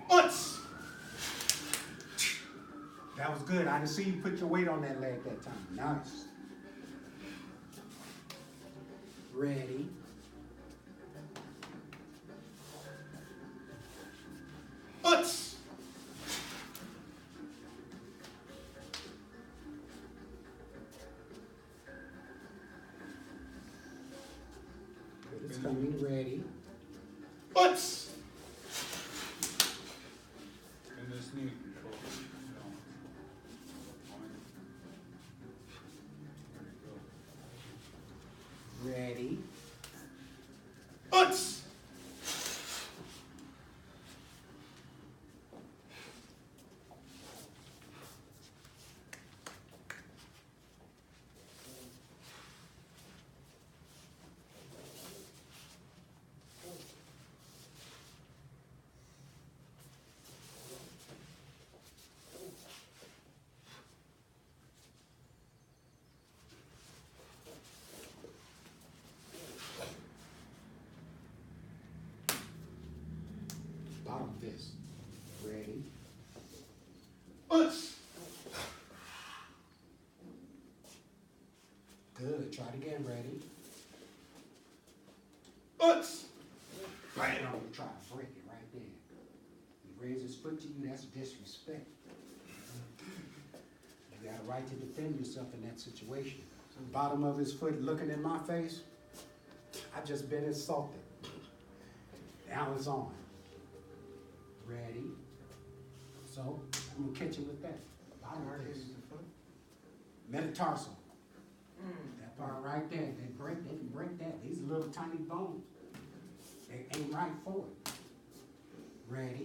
Uts! That was good. I didn't see you put your weight on that leg that time. Nice. Ready? Uts! Good, it's coming. Ready? Uts! And this knee control. Ready? Uts! Bottom fist. Ready? Uts! Good. Try it again. Ready? Uts! Bam! Try to break it right there. He raise his foot to you, that's disrespect. You got a right to defend yourself in that situation. Bottom of his foot looking in my face, I just been insulted. Now it's on. Ready? So, I'm going to catch you with that. Bottom of his foot. Metatarsal. That part right there, they can break that. These are little tiny bones. They ain't right for it. Ready?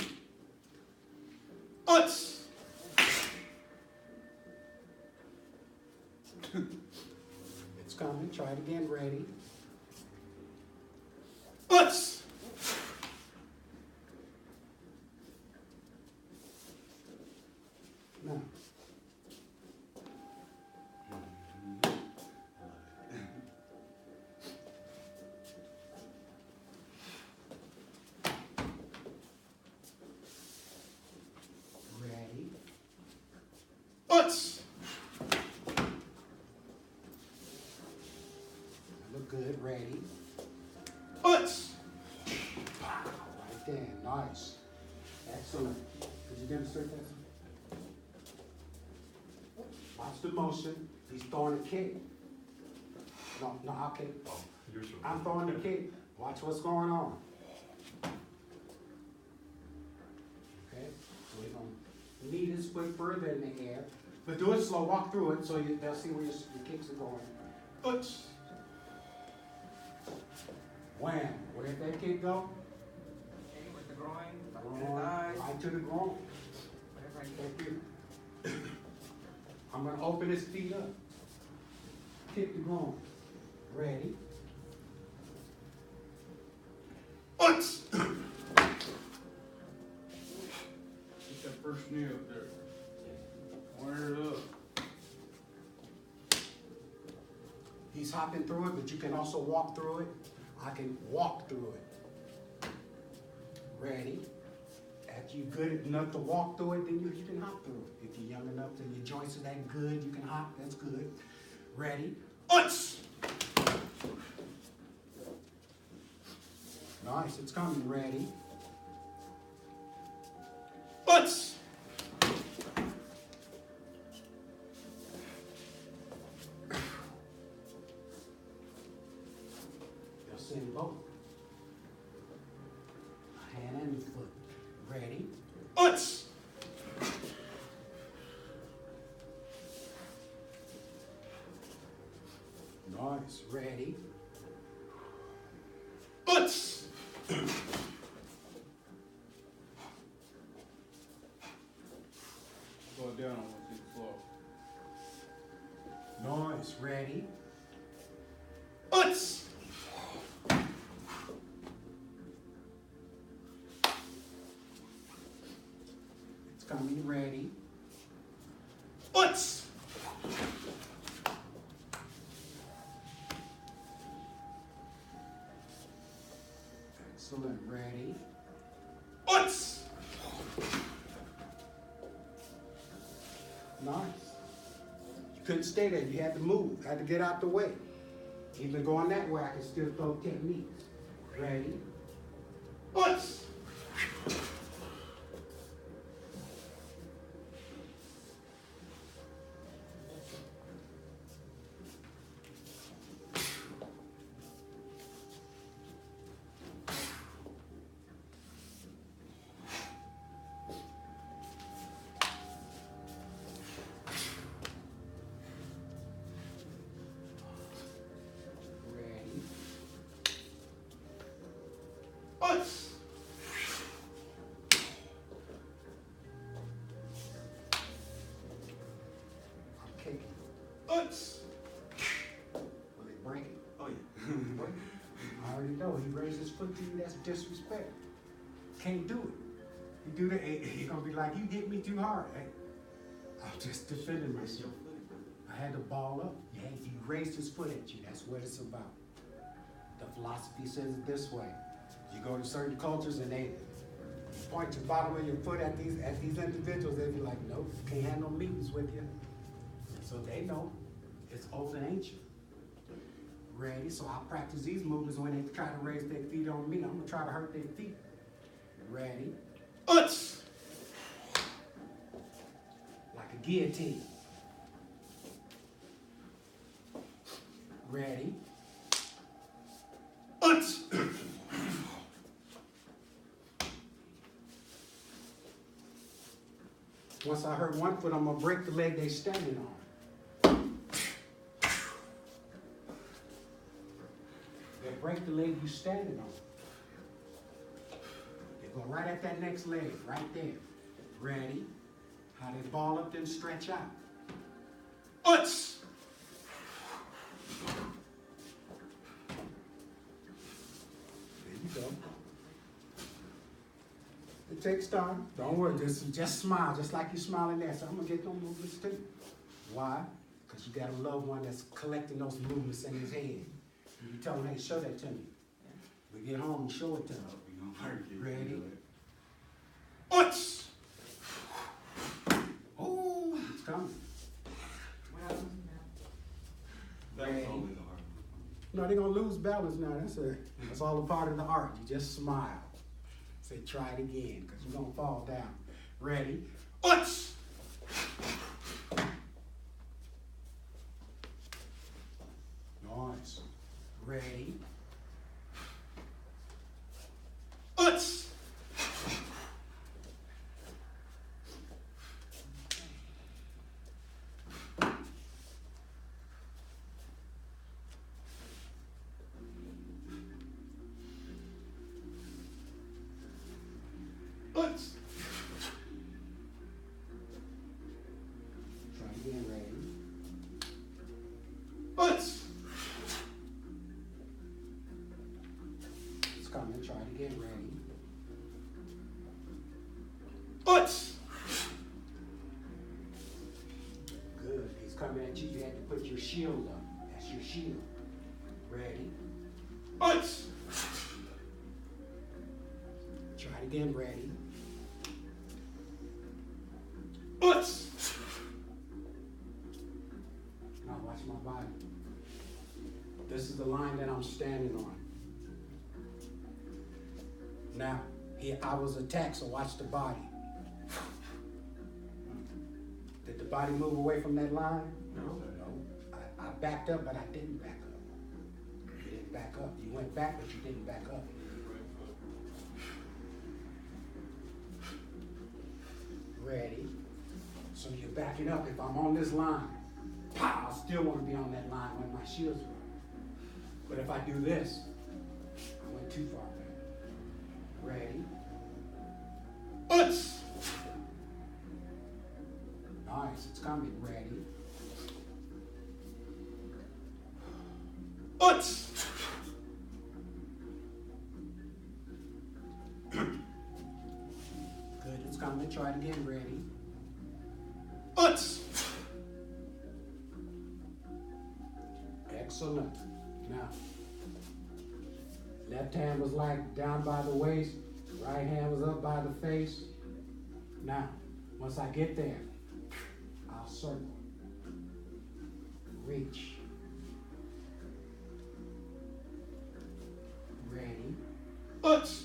Uts! It's coming. Try it again. Ready? Uts! Now, Good, ready. Uts! Right there, nice. Excellent. Could you demonstrate that? Watch the motion. He's throwing a kick. No, okay. You're so I'm throwing the kick. Watch what's going on. Okay, so we're going to knead his foot further in the air. But do it slow. Walk through it so they'll see where your kicks are going. Uts! Wham! Where did that kick go? Okay, with the groin, to the Groin, thighs, right to the groin. whatever I get. Thank you. I'm going to open his feet up. Kick the groin. Ready. Uts! Get that first knee up there. Wire it up. He's hopping through it, but you can also walk through it. I can walk through it. Ready. After you're good enough to walk through it, then you can hop through it. If you're young enough and your joints are that good, you can hop. That's good. Ready. Uts! Nice. It's coming. Ready. Uts! They'll send both. Hand and foot. Ready. Uts! Nice. Ready. Uts! Slow it down, I want to see the floor. Nice. Ready. Uts! It's coming. Ready. Uts! Excellent. Ready. Uts! Nice. You couldn't stay there. You had to move. Had to get out the way. Even going that way, I can still throw techniques. Ready? Uts! Ready? Uts! I'm kicking. Uts! Will it break it? Oh, yeah. I already know. He raised his foot to you. That's disrespect. Can't do it. You do that, he's gonna be like, you hit me too hard. Hey, I'm just defending myself. I had to ball up. Yeah, he raised his foot at you. That's what it's about. The philosophy says it this way. You go to certain cultures and they point your bottom of your foot at these individuals, they be like, nope, can't have no meetings with you. So they know it's old and ancient. Ready? So I practice these movements when they try to raise their feet on me. I'm gonna try to hurt their feet. Ready? Uts! Like a guillotine. Ready? Uts! Once I hurt one foot, I'm gonna break the leg they're standing on. They break the leg you're standing on. They go right at that next leg, right there. Ready? How they ball up, then stretch out. Uts! There you go. It takes time. Don't worry, just smile, just like you're smiling there. So I'm gonna get those movements too. Why? Because you got a loved one that's collecting those movements in his head. You tell him, hey, show that to me. We get home and show it to him. Ready? Uts! Oh, it's coming. What happens now? That was always a hard one. No, they're going to lose balance now. That's all a part of the art. You just smile. Say, try it again, because you're going to fall down. Ready? Uts! Nice. Ready? Uts! Uts! Try again, ready? Uts! It's coming, try it again, ready? Uts! Good, he's coming at you, you have to put your shield up. That's your shield. Ready? Uts! Try it again, ready? Uts! Now watch my body. This is the line that I'm standing on. Now, I was attacked, so watch the body. Did the body move away from that line? No. I backed up, but I didn't back up. You didn't back up. You went back, but you didn't back up. Ready? So you're backing up. If I'm on this line, pow, I still want to be on that line when my shield's up. But if I do this, I went too far back. Ready? Uts! Nice, it's coming. Ready? Uts! Good, it's coming. Try it again. Ready? Uts! Excellent. Now, left hand was like down by the waist, right hand was up by the face. Now, once I get there, I'll circle, reach, ready, uts,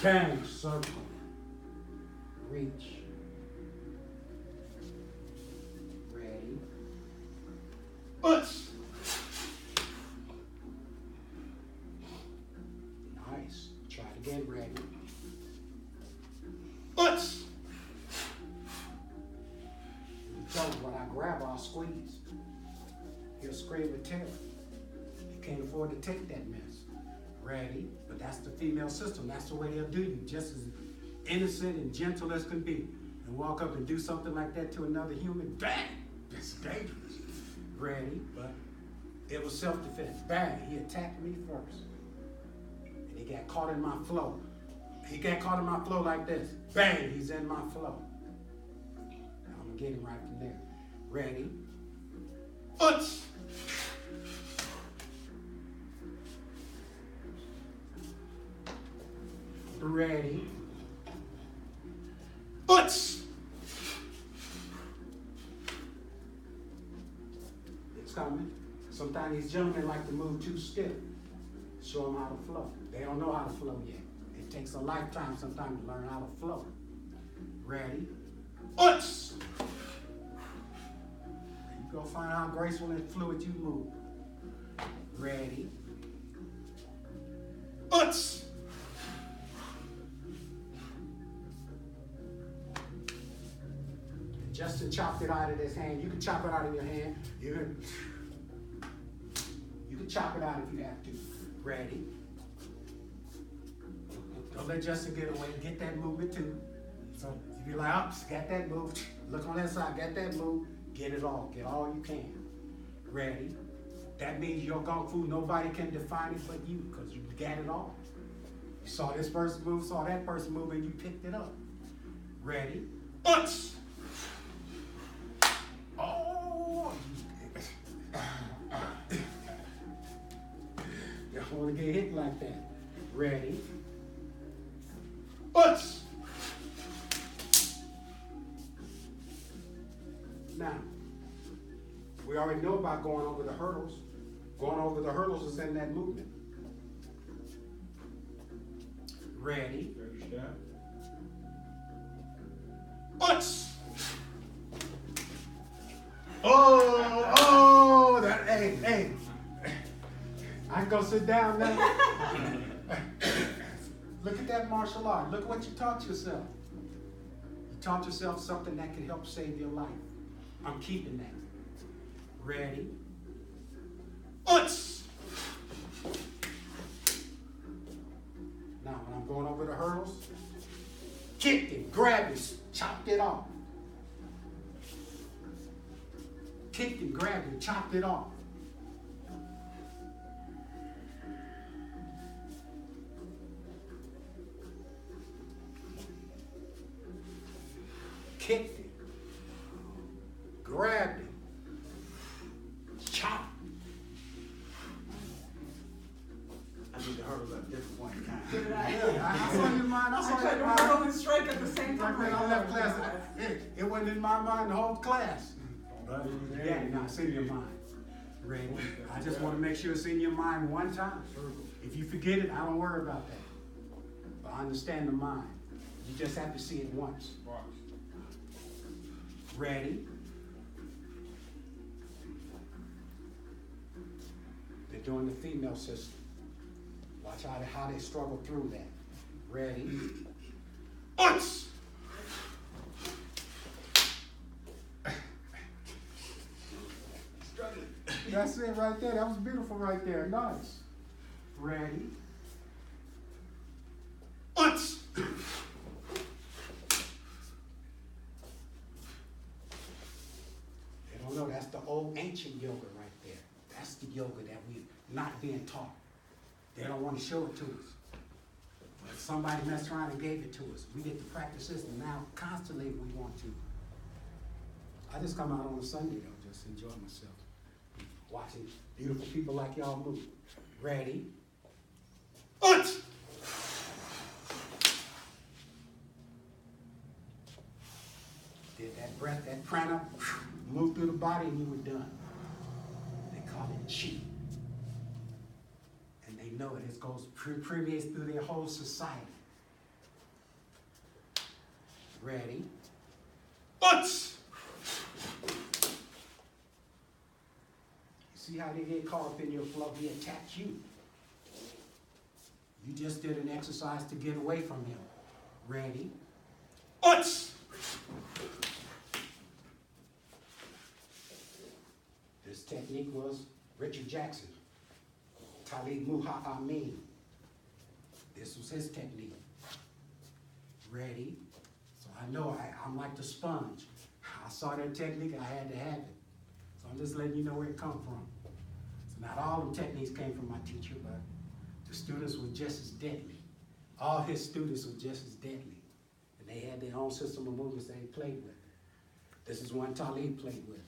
bang, circle, reach, ready, uts. Nice. Try it again, ready. Uts. So when I grab, I'll squeeze. He'll scream with terror. You can't afford to take that mess. Ready? But that's the female system. That's the way they'll do you. Just as innocent and gentle as can be. And walk up and do something like that to another human. Bang! That's dangerous. Ready? But it was self-defense. Bang! He attacked me first. And he got caught in my flow. He got caught in my flow like this. Bang! He's in my flow. I'm going to get him right from there. Ready? Uts! Ready? Uts! It's coming. Sometimes these gentlemen like to move too stiff. Show them how to flow. They don't know how to flow yet. It takes a lifetime sometimes to learn how to flow. Ready? Uts! You go find how graceful and fluid you move. Ready? Uts! Justin chopped it out of his hand. You can chop it out of your hand. You can chop it out if you have to. Ready? Don't let Justin get away. Get that movement too. So if you're like, oh, got that move. Look on that side. Got that move. Get it all. Get all you can. Ready? That means your Gung Fu, nobody can define it but you because you got it all. You saw this person move, saw that person move, and you picked it up. Ready? Uts! Oh! You don't want to get hit like that. Ready? Uts! Now, we already know about going over the hurdles. Going over the hurdles is in that movement. Ready. Ready, step. Uts! Oh, that, hey. I can go sit down now. Look at that martial art. Look what you taught yourself. You taught yourself something that can help save your life. I'm keeping that. Ready? Uts! Now, when I'm going over the hurdles, kicked it, grabbed it, chopped it off. Kicked it, grabbed it, chopped it off. Kicked it, grabbed it, chopped it. I did the hurdles at a different point in time. I saw your mind. I saw tried your to mind. hurdle and strike at the same Like time. when I left class, it wasn't in my mind the whole class. But yeah, now it's in your mind. Ready? I just want to make sure it's in your mind one time. If you forget it, I don't worry about that. But I understand the mind. You just have to see it once. Ready? They're doing the female system. Watch how they struggle through that. Ready? Uts! That's it right there. That was beautiful right there. Nice. Ready? Uts! They don't know that's the old ancient yoga right there. That's the yoga that we're not being taught. They don't want to show it to us. But somebody messed around and gave it to us. We get to practice this, and now constantly we want to. I just come out on a Sunday though, just enjoy myself. Watching beautiful people like y'all move. Ready? Uts! Did that breath, that prana, move through the body and you were done. They call it chi. And they know it. It goes permeates through their whole society. Ready? Uts! See how they get caught up in your flow? He attacked you. You just did an exercise to get away from him. Ready? Uts! This technique was Richard Jackson, Talib Muha Amin. This was his technique. Ready? So I know I'm like the sponge. I saw that technique, I had to have it. So I'm just letting you know where it come from. So not all of the techniques came from my teacher, but the students were just as deadly. All his students were just as deadly. And they had their own system of movements they played with. This is one Talib played with.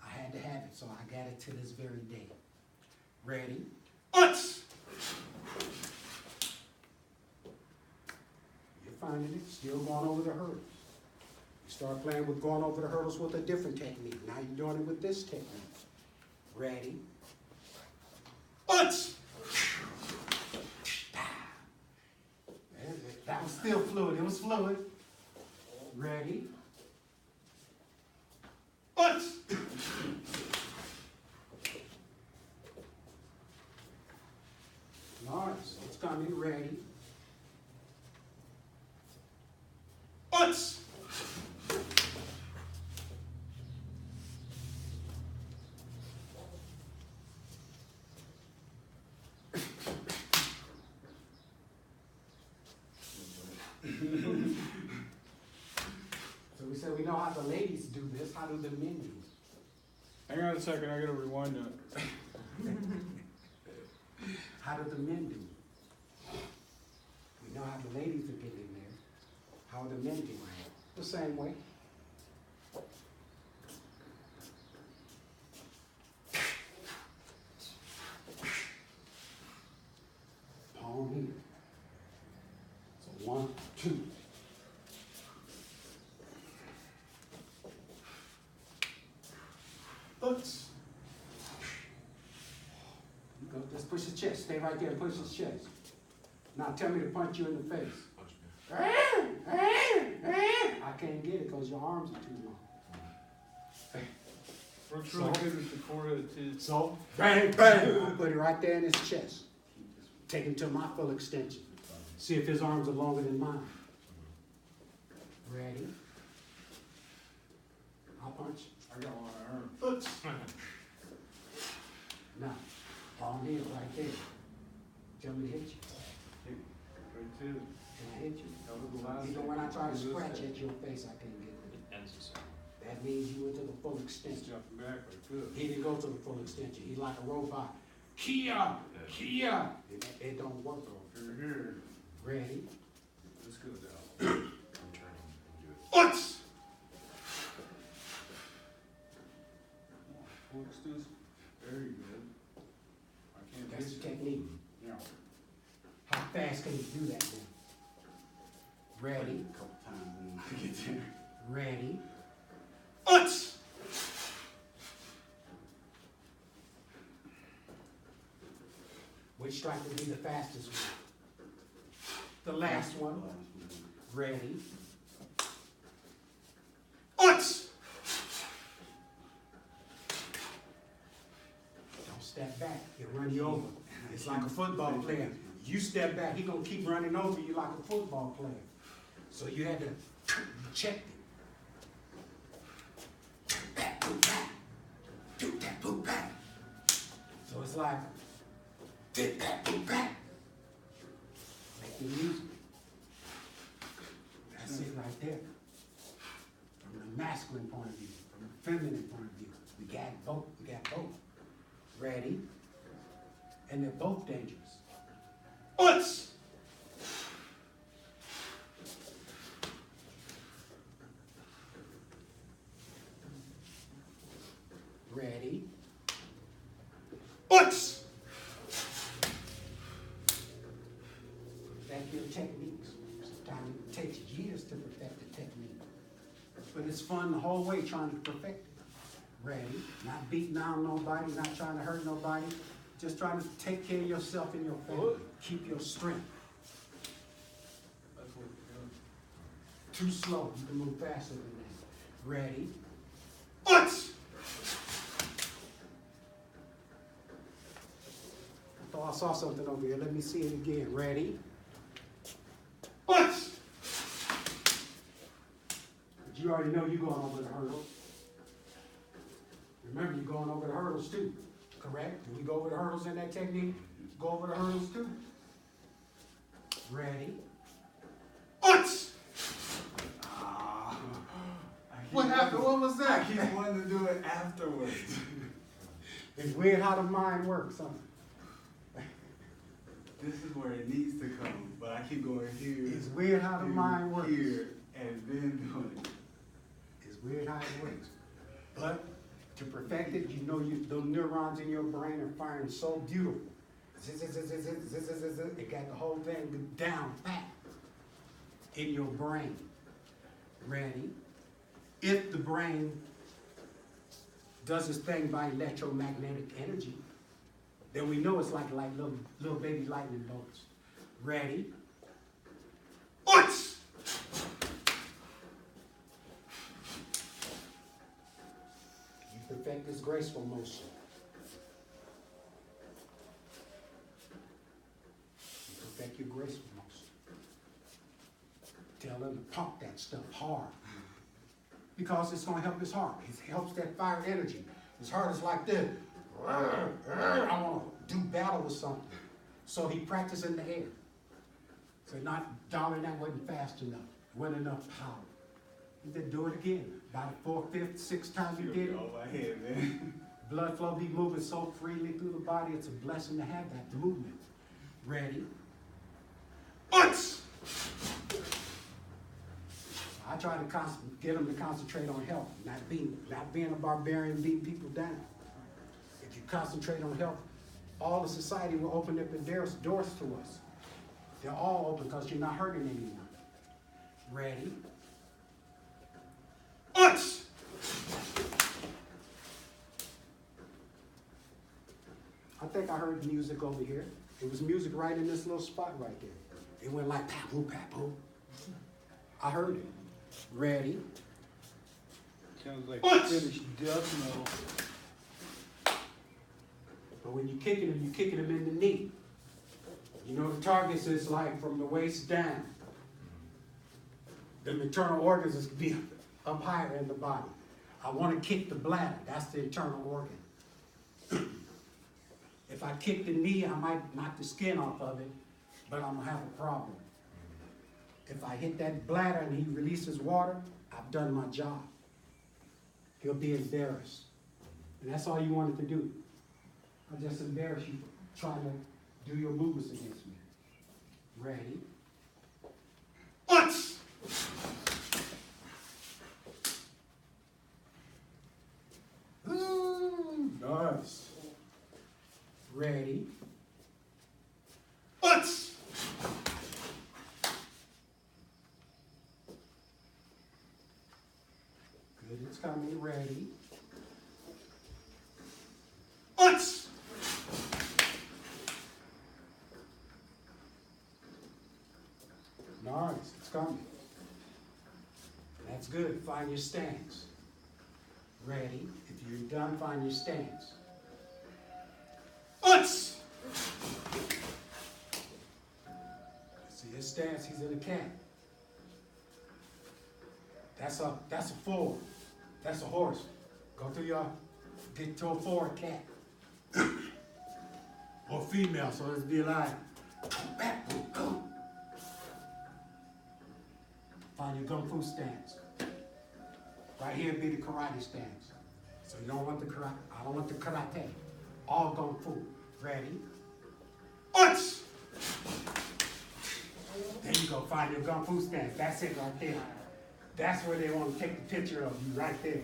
I had to have it, so I got it to this very day. Ready? Uts! You're finding it, still going over the hurdles. You start playing with going over the hurdles with a different technique. Now you're doing it with this technique. Ready? Uts! That was still fluid. It was fluid. Ready? Uts! Nice. It's coming. Ready? Uts! So we said we know how the ladies do this. How do the men do it? Hang on a second, I gotta rewind that. How do the men do it? We know how the ladies are getting in there. How are the men doing it? The same way. Palm here. So 1, 2. Uts. Go, just push his chest. Stay right there and push his chest. Now tell me to punch you in the face. Punch me. I can't get it because your arms are too long. Works really good with the forehead too. So, bang, bang. Put it right there in his chest. Take him to my full extension. See if his arms are longer than mine. Ready? I'll punch. I got one arm. Oops. Now, palm in right there. Tell me to hit you. Right too. Can I hit you? That was the last Even thing. when I try to This scratch thing. at your face, I can't get it. Ends the same. That means you went to the full He's extension. jumping back like this. He didn't go to the full extension. He's like a robot. Kia! Kia! It don't work. If you're here, Ready? this goes out. I'm turning and do it. What? Flex this. Very good. I can't That's hit the you. technique. Yeah. How fast can you do that then? Ready? A couple times and I get there. Ready? Which strike would be the fastest one? The last one. Ready? Don't step back. He'll run you over. It's like a football player. You step back, he's gonna keep running over you like a football player. So you had to check it. Do that, boot back. So it's like, did that, boot back. Make the music. That's it right there. From the masculine point of view, from the feminine point of view. We got both, Ready? And they're both dangerous. Ready? Perfect your techniques. Sometimes it takes years to perfect the technique. But it's fun the whole way trying to perfect it. Ready? Not beating down nobody, not trying to hurt nobody. Just trying to take care of yourself and your family. Keep your strength. That's what we're doing. Too slow. You can move faster than that. Ready? I thought I saw something over here. Let me see it again. Ready? But you already know you're going over the hurdle. Remember, you're going over the hurdles too. Correct? Do we go over the hurdles in that technique? Go over the hurdles too. Ready? What happened? What was I that? keep wanting to do it afterwards. It's weird how the mind works, huh? This is where it needs to come, but I keep going here. It's weird how the mind works. Here, and then doing it. It's weird how it works. But to perfect it, you know the neurons in your brain are firing so beautiful. It got the whole thing down pat in your brain. Ready? If the brain does its thing by electromagnetic energy, then we know it's like little baby lightning bolts. Ready? You perfect this graceful motion. You perfect your graceful motion. Tell them to pump that stuff hard. Because it's going to help his heart. It helps that fire energy. His heart is like this. I want to do battle with something. So he practiced in the air. So not, darling, that wasn't fast enough. Wasn't enough power. He said, do it again. By the fourth, fifth, sixth time you did it, Oh my head, man. blood flow be moving so freely through the body. It's a blessing to have that movement. Ready? I try to get them to concentrate on health, not being a barbarian, beating people down. If you concentrate on health, all the society will open up their doors to us. They're all open because you're not hurting anyone. Ready? I think I heard music over here. It was music right in this little spot right there. It went like papu, papu. I heard it. Ready? Sounds like What? finished death metal. But when you're kicking him in the knee. You know the targets is like from the waist down. The internal organs is be up higher in the body. I want to kick the bladder. That's the internal organ. If I kick the knee, I might knock the skin off of it, but I'm gonna have a problem. If I hit that bladder and he releases water, I've done my job. He'll be embarrassed. And that's all you wanted to do. I'll just embarrass you for trying to do your movements against me. Ready? What? Ooh, nice. Ready? What? Good, it's coming. Ready? What? Nice, it's coming. That's good. Find your stance. Ready? If you're done, find your stance. Uts! See his stance, he's in a cat. That's a forward. That's a horse. Go to your, get to a forward cat. Or female, so let's be like, back, go. Find your Gung Fu stance. Right here be the karate stance. So you don't want the karate, I don't want the karate. All Gung Fu. Ready? Uts! There you go, find your Gung Fu stance. That's it right there. That's where they want to take the picture of you, right there.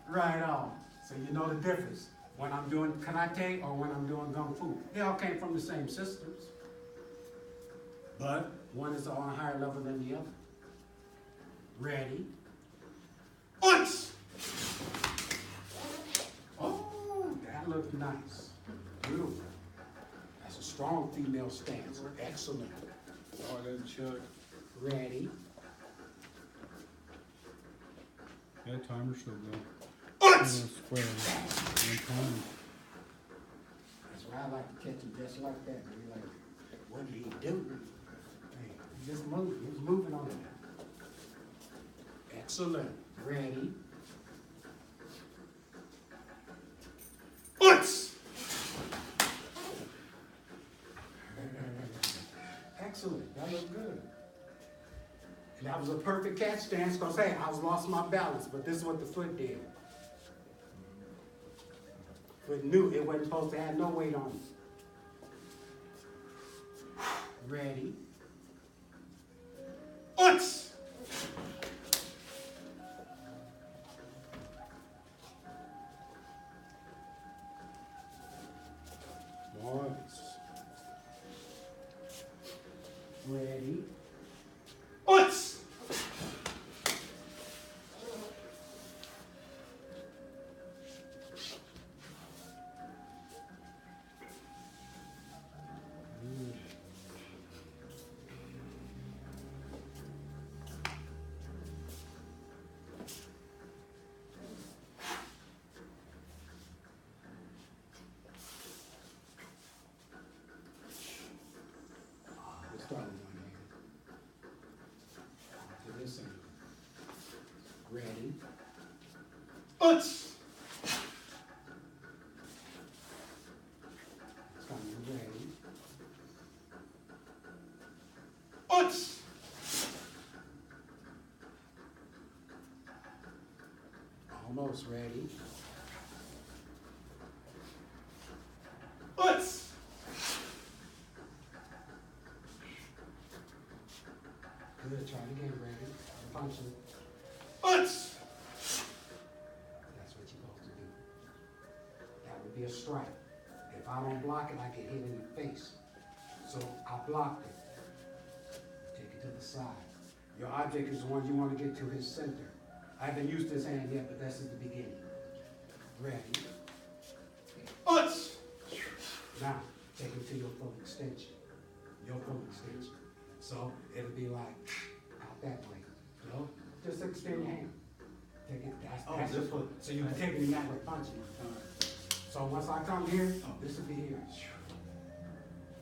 Right on. So you know the difference. When I'm doing karate or when I'm doing Gung Fu. They all came from the same systems. But one is on a higher level than the other. Ready? Uts! Oh, that looked nice. Beautiful. That's a strong female stance. Excellent. Oh, that Chuck. Ready? Yeah, timer still going. Uts! Square. One time. That's why I like to catch him just like that. You're like, what did he do? Hey, he just moved. He was moving on it. Excellent. Ready? Uts! Excellent. That looked good. And that was a perfect catch stance because, hey, I lost my balance, but this is what the foot did. Foot knew it wasn't supposed to have no weight on it. Ready? Uts! Nice. Ready? Uts! Let's start with one hand. To this end. Ready? Uts! It's coming. Ready? Uts! Almost ready. Uts! Good, try it again, ready? Punch it. Uts! That's what you're supposed to do. That would be a strike. If I don't block it, I get hit in the face. So I blocked it. Take it to the side. Your object is the one you want to get to his center. I haven't used this hand yet, but this is the beginning. Ready? Uts! Now, take it to your full extension. Your full extension. So it'll be like out that way. No? Just extend your hand. Take it. That's your foot. So you can take it in that way, punching it. So once I come here, this will be here.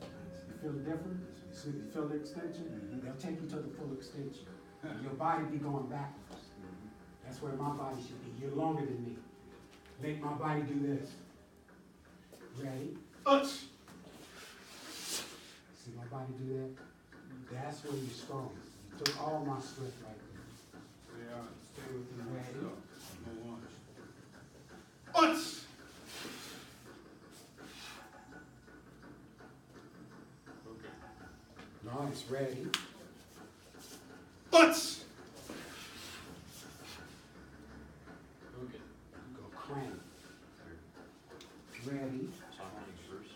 You feel the difference? You feel the extension? They'll take you to the full extension. Your body be going backwards. That's where my body should be. You're longer than me. Make my body do this. Ready? See my body do that? That's where you're strong. You took all my strength right there. Yeah, stay within myself. No lunch. Okay. Nice, ready? Okay. Go crank. Ready? So I'm hunting first.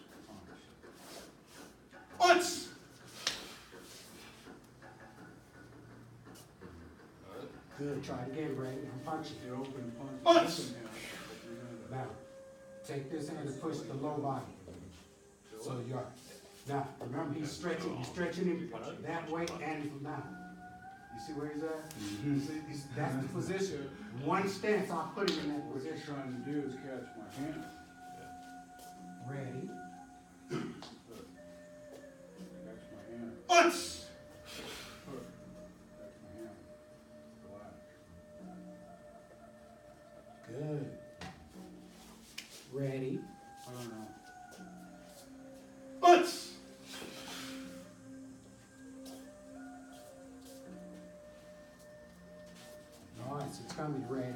Good, try it again, ready? I'm punching. You open punch. Open hand. Now, take this hand and push the low body. So you're, now, remember he's stretching him that way and from down. You see where he's at? See, that's the position. One stance, I'll put him in that What you're position. trying to do is catch my hand. Ready? Catch my hand. Hook. Catch my hand. Relax. Good. Ready? I don't know. Nice, it's coming, ready?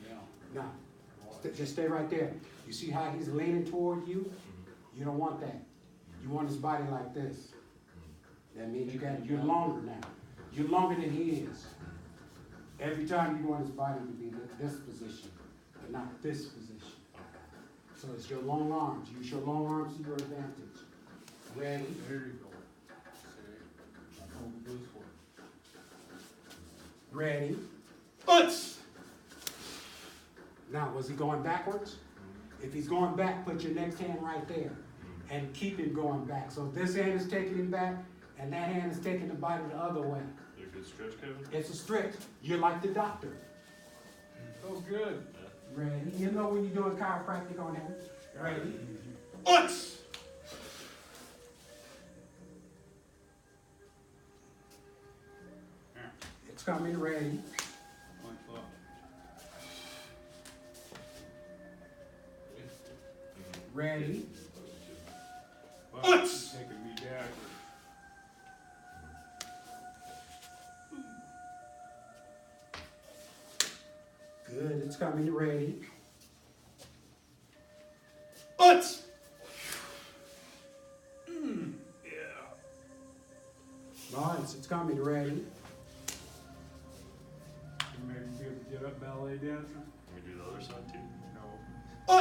Yeah. Now, just stay right there. You see how he's leaning toward you? You don't want that. You want his body like this. That means you're longer now. You're longer than he is. Every time you want his body to be this position, but not this position. So it's your long arms. Use your long arms to your advantage. Ready? There you go. See? Over this way. Ready? Now, was he going backwards? If he's going back, put your next hand right there and keep him going back. So this hand is taking him back, and that hand is taking the body the other way. Is it a good stretch, Kevin? It's a stretch. You're like the doctor. Oh, good. Ready? You know when you're doing chiropractic on him? Ready? It's coming, ready? Punch up. Ready? Wow, it's taking me backwards. Good, it's coming, ready? Nice, it's coming, ready? You maybe be able to get up ballet dancer? Can we do the other side too? No.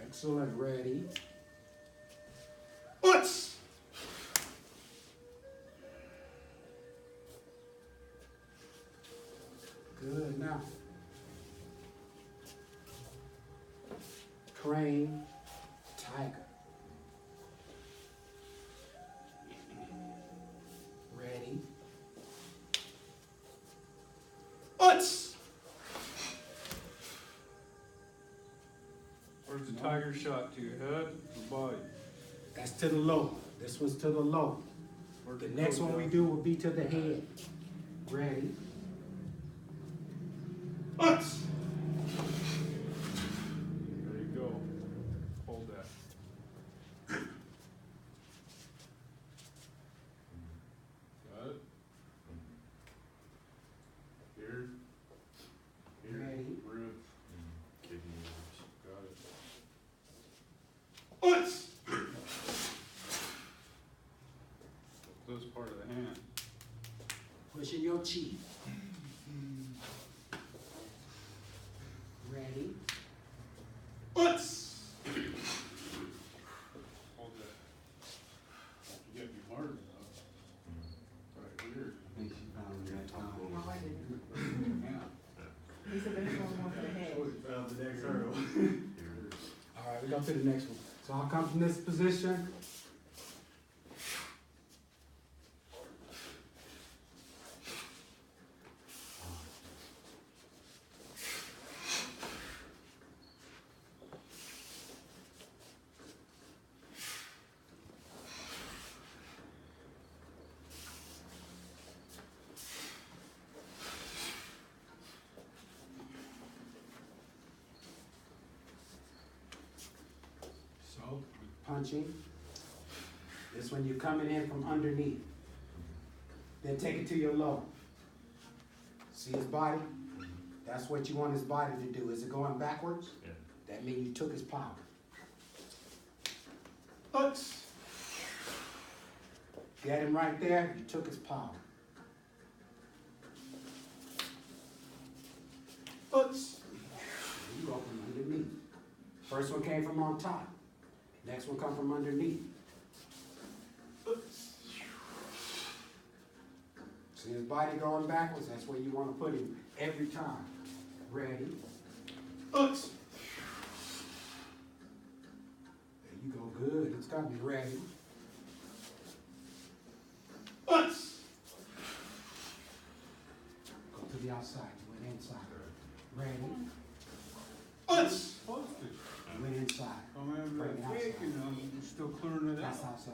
Excellent, ready? Good, now. Crane, tiger. Ready? Where's the tiger shot to your head or body? That's to the low. This one's to the low. Where's The it next go one we down? do will be to the head. Ready? There you go. Hold that. Got it? Here. Here. Ready? Ribs. Kidney Got it. This part of the hand. Pushing your cheek. Ready? Hold Jump to the next one. So I'll come from this position. So, punching. This one you're coming in from underneath. Then take it to your low. See his body? That's what you want his body to do. Is it going backwards? Yeah. That means you took his power. Get him right there, you took his power. You go from underneath. First one came from on top. Next one come from underneath. See his body going backwards? That's where you want to put him every time. Ready? There you go, good. It's got to be ready. Go to the outside. You went inside. Ready? You went inside. I'm having Bring it that outside. fake and I'm still clearing it That's out. outside.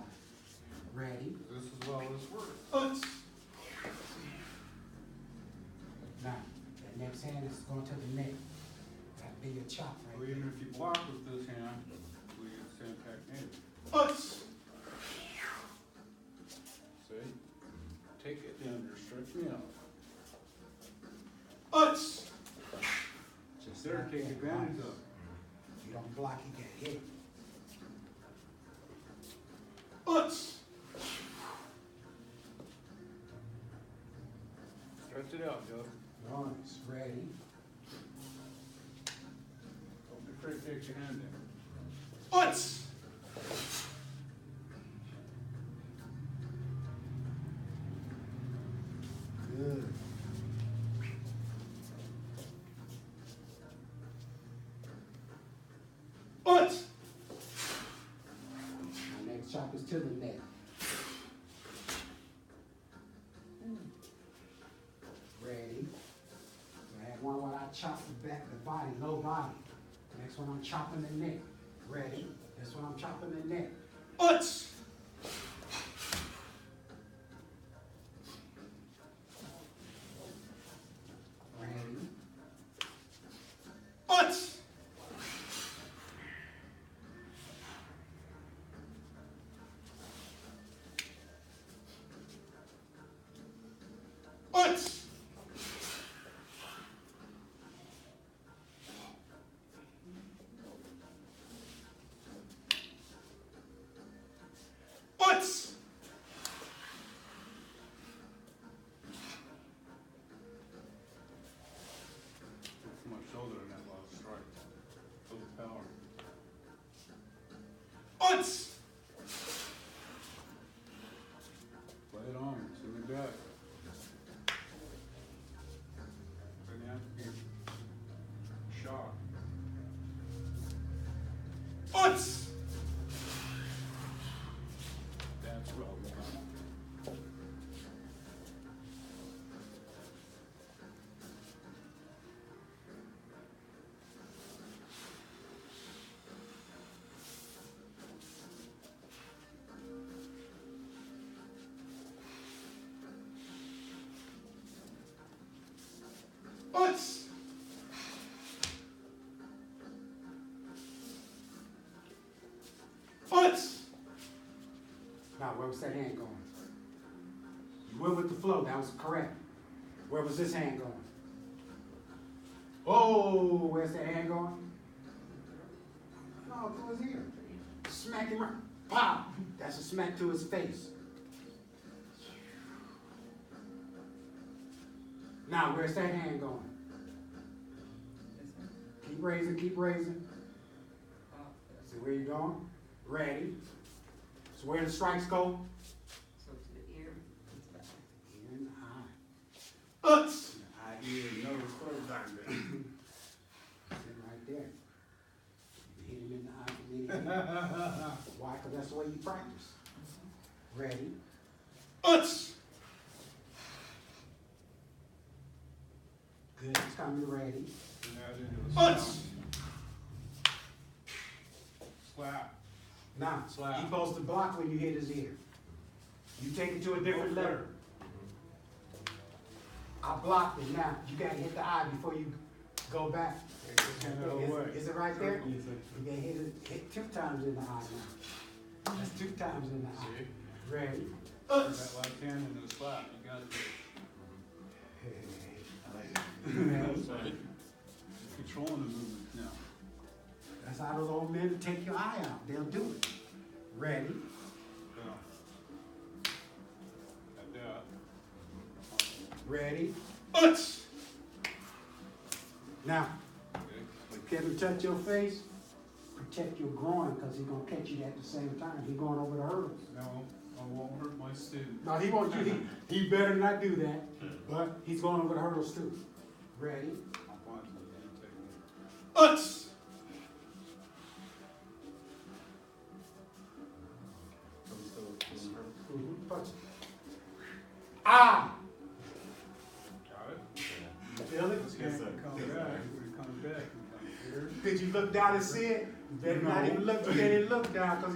Ready? This is how this works. Now, that next hand is going to the neck. That'll be your chop Well, right even there. if you block with this hand, we get the same technique. See? Take it under, stretch me out. Just There, like take that. advantage of it. If you don't block, you get hit. Stretch it out, Joe. Nice. Ready? Don't be afraid to take your hand in. Good. My next chop is to the neck. Ready? So I had one where I chop the back, the body, low body. Next one I'm chopping the neck. Ready? This one I'm chopping the neck. Ready? Put my shoulder in that last strike. Full of power. Play it on, send me back. Then you have to be shocked. That's well done. Now, where was that hand going? You went with the flow. That was correct. Where was this hand going? Oh, where's the hand going? No, to his ear. Smack him right. Pow! That's a smack to his face. Now, where's that hand going? This one. Keep raising, keep raising. Oh, See where you're going? Ready. So where the strikes go? so to the ear, it's back. Ear and eye. I ear, nose, quarterback. Sit right there. You hit him in the eye for me to Why? Because that's the way you practice. Ready? Good. It's coming. Ready? Slap. Now, Slap. you're supposed to block when you hit his ear. You take it to a different level. I blocked it. Now, you got to hit the eye before you go back. Is it right there? You got to hit 2 times in the eye now. That's 2 times in the eye. Ready? That left hand in the slap. You got it. Controlling the movement now. That's how those old men take your eye out. They'll do it. Ready? Go. Like that. Ready? Now, Okay. when Kevin touch your face, protect your groin because he's going to catch you at the same time. He's going over the hurdles. No, I won't hurt my student. No, he won't. He better not do that. But he's going over the hurdles too. Ready? I'm watching the technique. Punch. Ah! Got it? You feel it? This guy can come back. When he comes back, he comes here. Did you look down and see it? You better not even look. You didn't look down because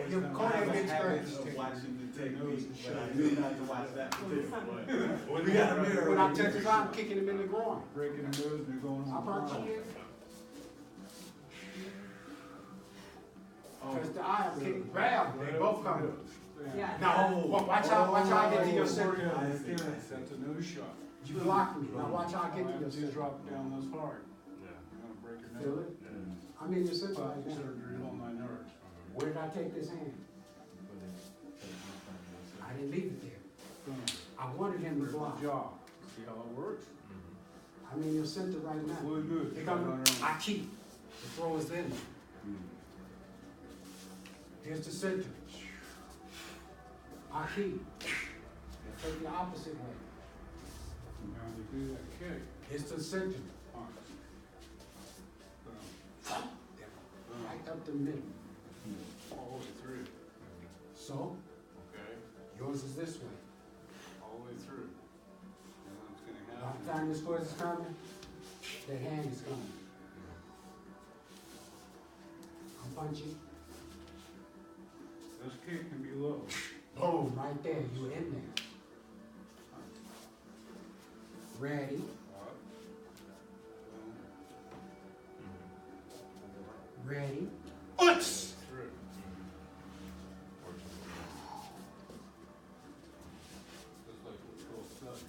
your corner gets scratched. Watching the technique, but I knew not to watch that particular one. We got a mirror. When I touch his eye, I'm kicking him in the groin. Breaking the nose and you're going on I'll the punch ground. you. Touch the eye, I'm kicking. Bam! They both come. Yeah. Now, watch how I get to your center. That's a nose shot. You blocked me. Now watch how I get All I to your have to do is center. drop it down this hard. Yeah. You're gonna break your Feel nose. it? I'm in your center right Plastic now. surgery on my nerves. Where did I take this hand? I didn't leave it there. Boom. I wanted him to block. Good job. See how it works? I'm in your center right now. Fluid moves. Here come, I keep. The throw is in. Here's the center. I keep. Now take the opposite way. Now you do that kick. Here's the center. Punch. Boom. Right up the middle. All the way through. So, Okay. yours is this way. All the way through. And then it's gonna By happen. the time this force is coming, the hand is coming. I'm punching. This kick can be low. Boom, right there. You were in there. Ready? What? Boom. Ready? Through. Just like what Phil said.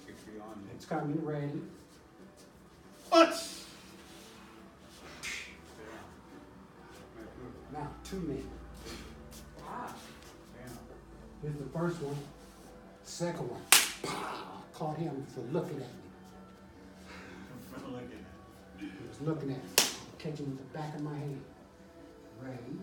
Kick beyond it. It's coming. Ready? Down. Make move. Now, 2 men. Wow. Down. Here's the first one. Second one. Pow! Caught him for looking at me. Look at that. He was looking at me. Catch him with the back of my hand. Ready?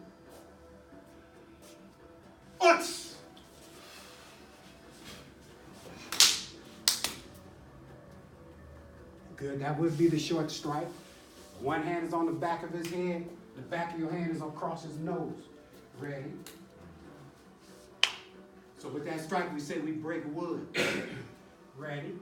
Good. That would be the short strike. One hand is on the back of his head. The back of your hand is across his nose. Ready? So with that strike, we say we break wood. Ready?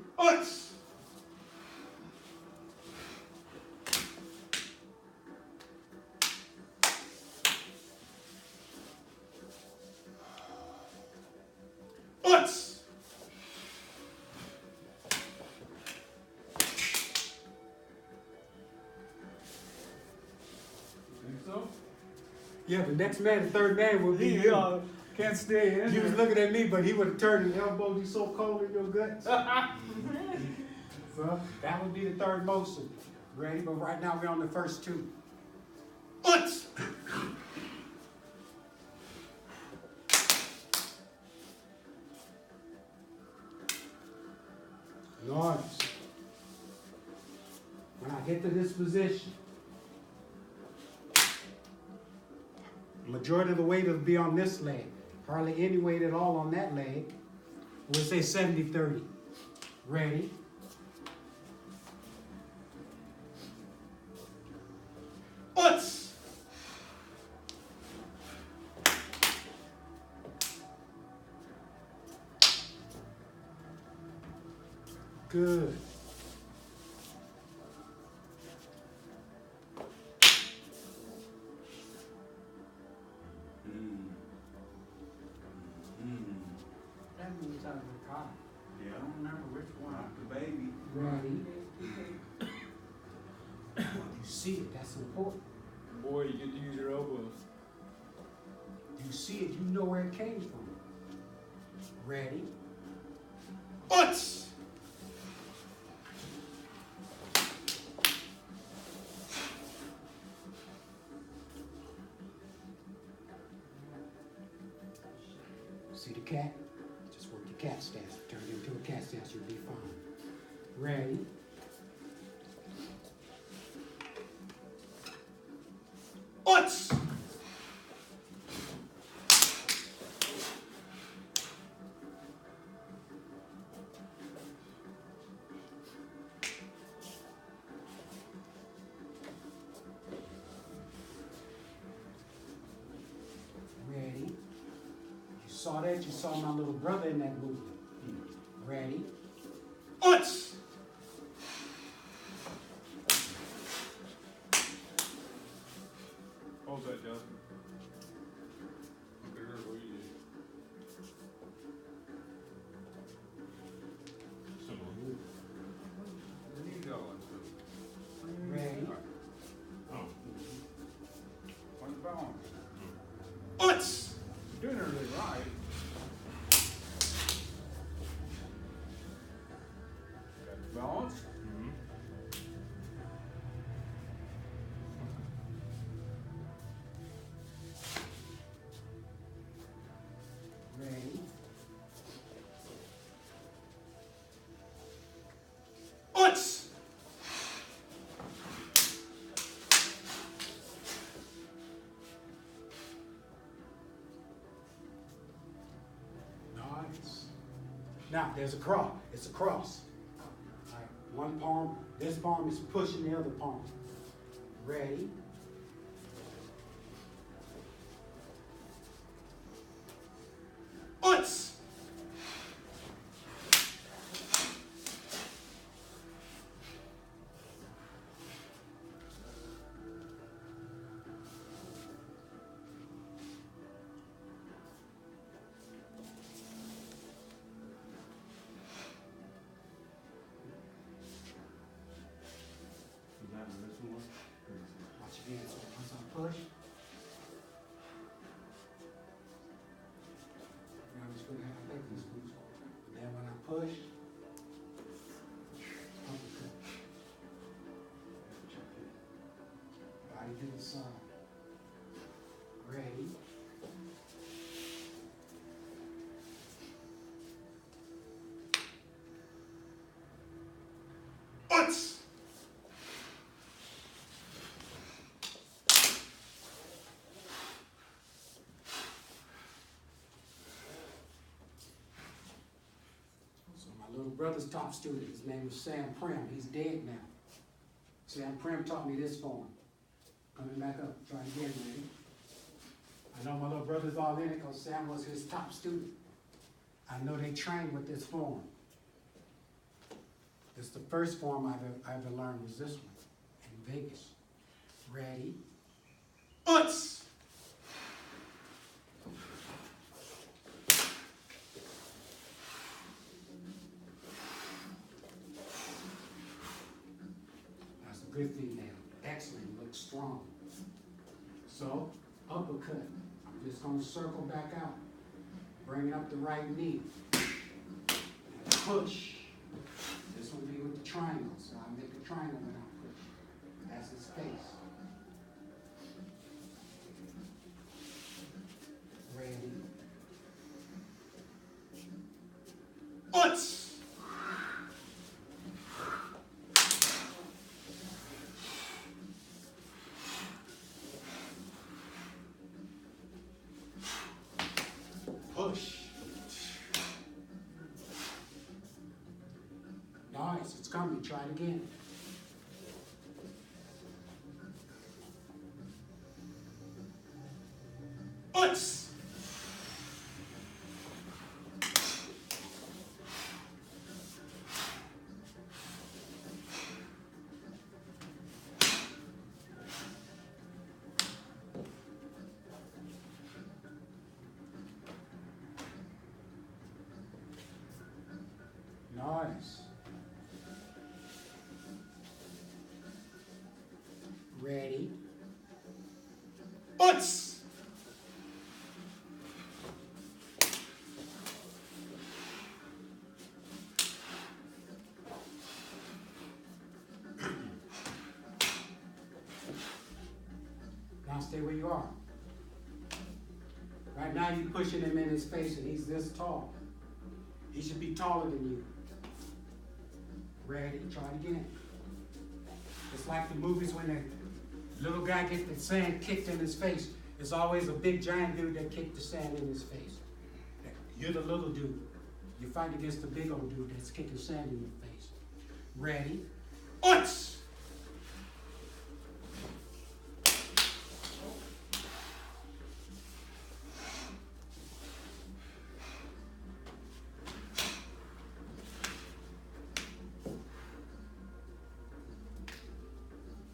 Think so? Yeah, the next man, the third man will be you. Can't stay in. He was looking at me, but he would have turned and elbowed you so cold in your guts. So that would be the third motion. Ready? But right now we're on the first 2. Nice. When I get to this position, majority of the weight will be on this leg. Hardly any weight at all on that leg. We'll say 70-30. Ready? Good. That moves out of the car. Yeah. I don't remember which one. Rock the baby. Ready? You see it, that's important. Boy, you get to use your elbows. You see it, you know where it came from. Ready? Uts! See the cat? Just work your cat stance. Turn it into a cat stance, you'll be fine. Ready? Uts! Ready? You saw that? You saw my little brother in that movie. Ready? Uts! Hold that, Justin. Look at her, what you did. Similar. Where you going? Ready? Oh. On the balance. Uts! You're doing everything right. Got the balance. Mm-hmm. Ready? Uts! Nice. Now, there's a cross. It's a cross. All right, one palm, this palm is pushing the other palm. Ready? Uts! Watch your hands. Once I push. Now I'm just gonna have to make these moves. Then when I push, uppercut. Body to the side. Ready? Uts! So my little brother's top student, his name was Sam Prim. He's dead now. Sam Prim taught me this form. Coming back up, try again, ready? I know my little brother's all in it because Sam was his top student. I know they trained with this form. This is the first form I ever learned was this one in Vegas. Ready? Uts! That's a good female. Excellent, looks strong. So, uppercut. I'm just gonna circle back out. Bring up the right knee. And push. This will be with the triangle, so I make a triangle when I push. That's his face. Ready? Uts! Push. Nice, it's coming. Try it again. Uts! Nice. Ready. Uts! Now stay where you are. Right now you're pushing him in his face and he's this tall. He should be taller than you. Ready, try it again. It's like the movies when the little guy gets the sand kicked in his face. It's always a big giant dude that kicked the sand in his face. You're the little dude. You fight against the big old dude that's kicking sand in your face. Ready? Uts!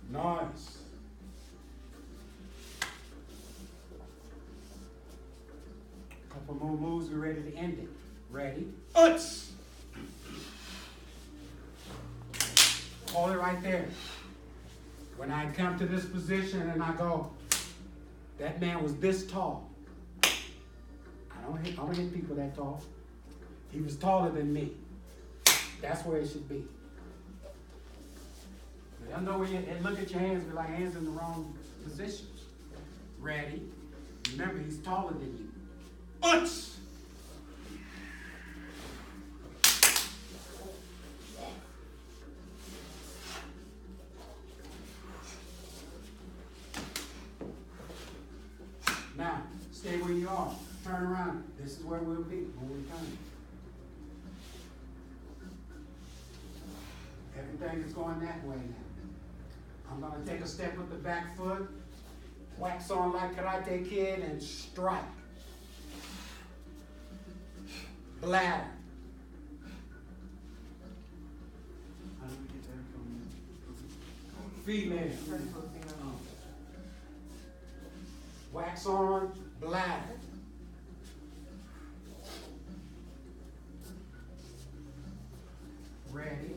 Nice. Couple more moves, we're ready to end it. Ready? Uts! Hold it right there. When I come to this position and I go, that man was this tall. I don't hit people that tall. He was taller than me. That's where it should be. They'll know where you, and look at your hands, be like hands in the wrong positions. Ready? Remember, he's taller than you. Uts! Now, stay where you are. Turn around. This is where we'll be when we turn. Everything is going that way now. I'm going to take a step with the back foot, wax on like Karate Kid, and strike. Bladder. How did we get that from? Female. Wax on, bladder. Ready.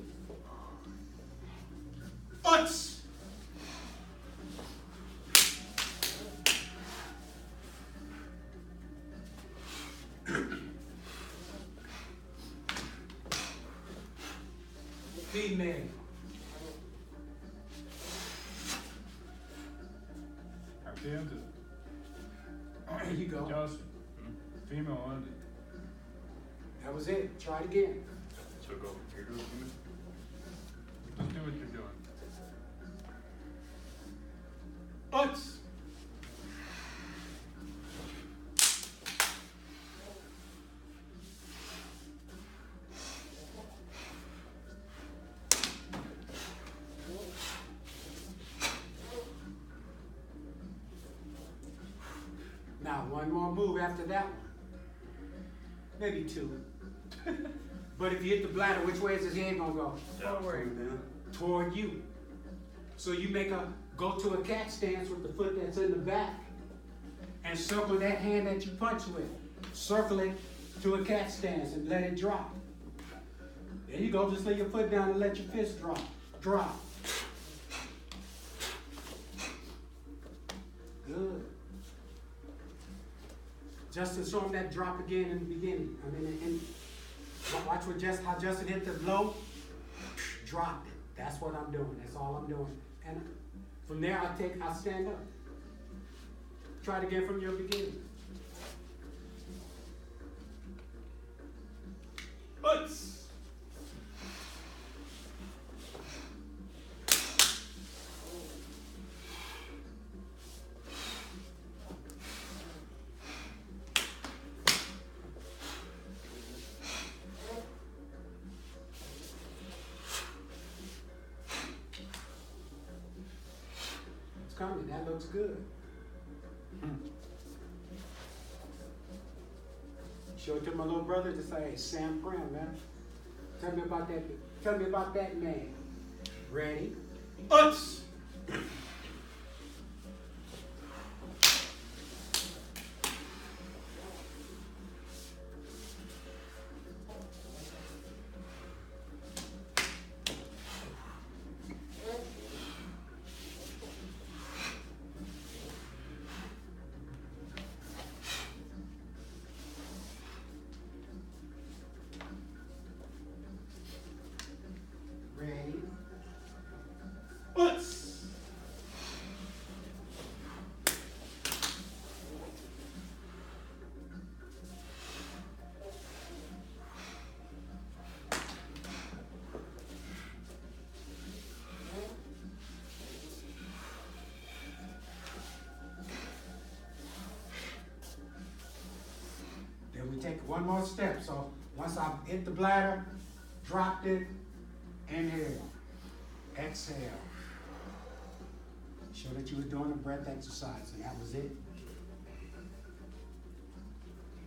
Uts! Female. Accidente. There you go. Just female only. That was it. Try it again. So go. Here goes me. Just do what you're doing. Uts! Now, one more move after that one. Maybe two. But if you hit the bladder, which way is his head gonna go? Forward. Toward you. So you go to a cat stance with the foot that's in the back and circle that hand that you punch with. Circle it to a cat stance and let it drop. There you go, just lay your foot down and let your fist drop. Drop. Good. Just to show him that drop again in the beginning. Watch how Justin hit the low. Drop it. That's what I'm doing. That's all I'm doing. And from there, I stand up. Try it again from your beginning. Uts. Coming. That looks good. Show it to my little brother to say, hey, Sam Prim, man. Tell me about that. Tell me about that man. Ready? Uts! Butts. Then we take one more step. So once I've hit the bladder, dropped it, inhale, exhale. Show that you were doing a breath exercise, and that was it.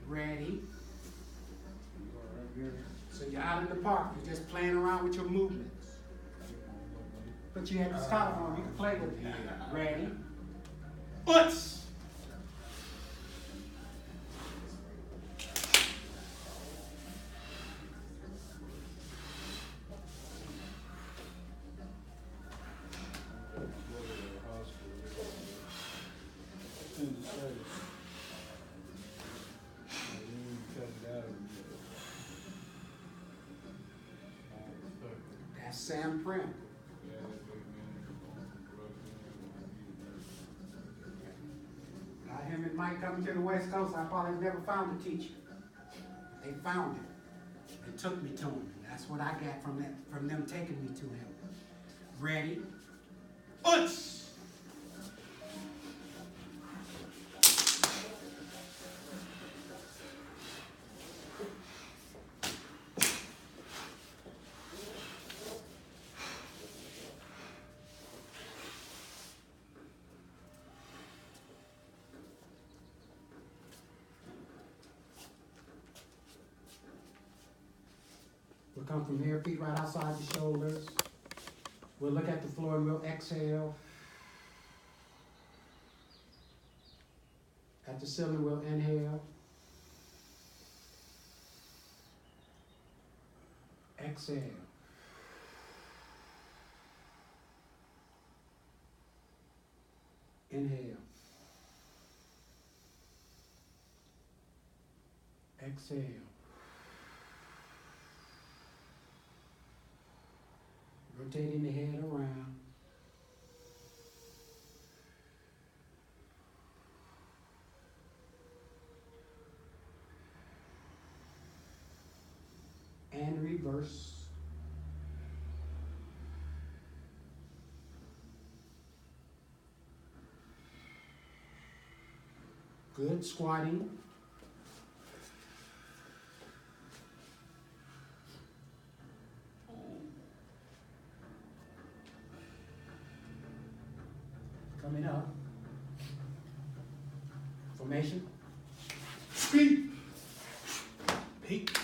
Ready? So you're out in the park, you're just playing around with your movements. But you had the stop on, you can play with it. Ready? Butts! That's Sam Prim. Without him and Mike coming to the West Coast, I probably never found a teacher. They found him. They took me to him. That's what I got from them taking me to him. Ready? Butts! We'll come from here, feet right outside the shoulders. We'll look at the floor and we'll exhale. At the ceiling, we'll inhale. Exhale. Inhale. Exhale. Rotating the head around. And reverse. Good squatting. Coming up. Formation. Speed. Peak.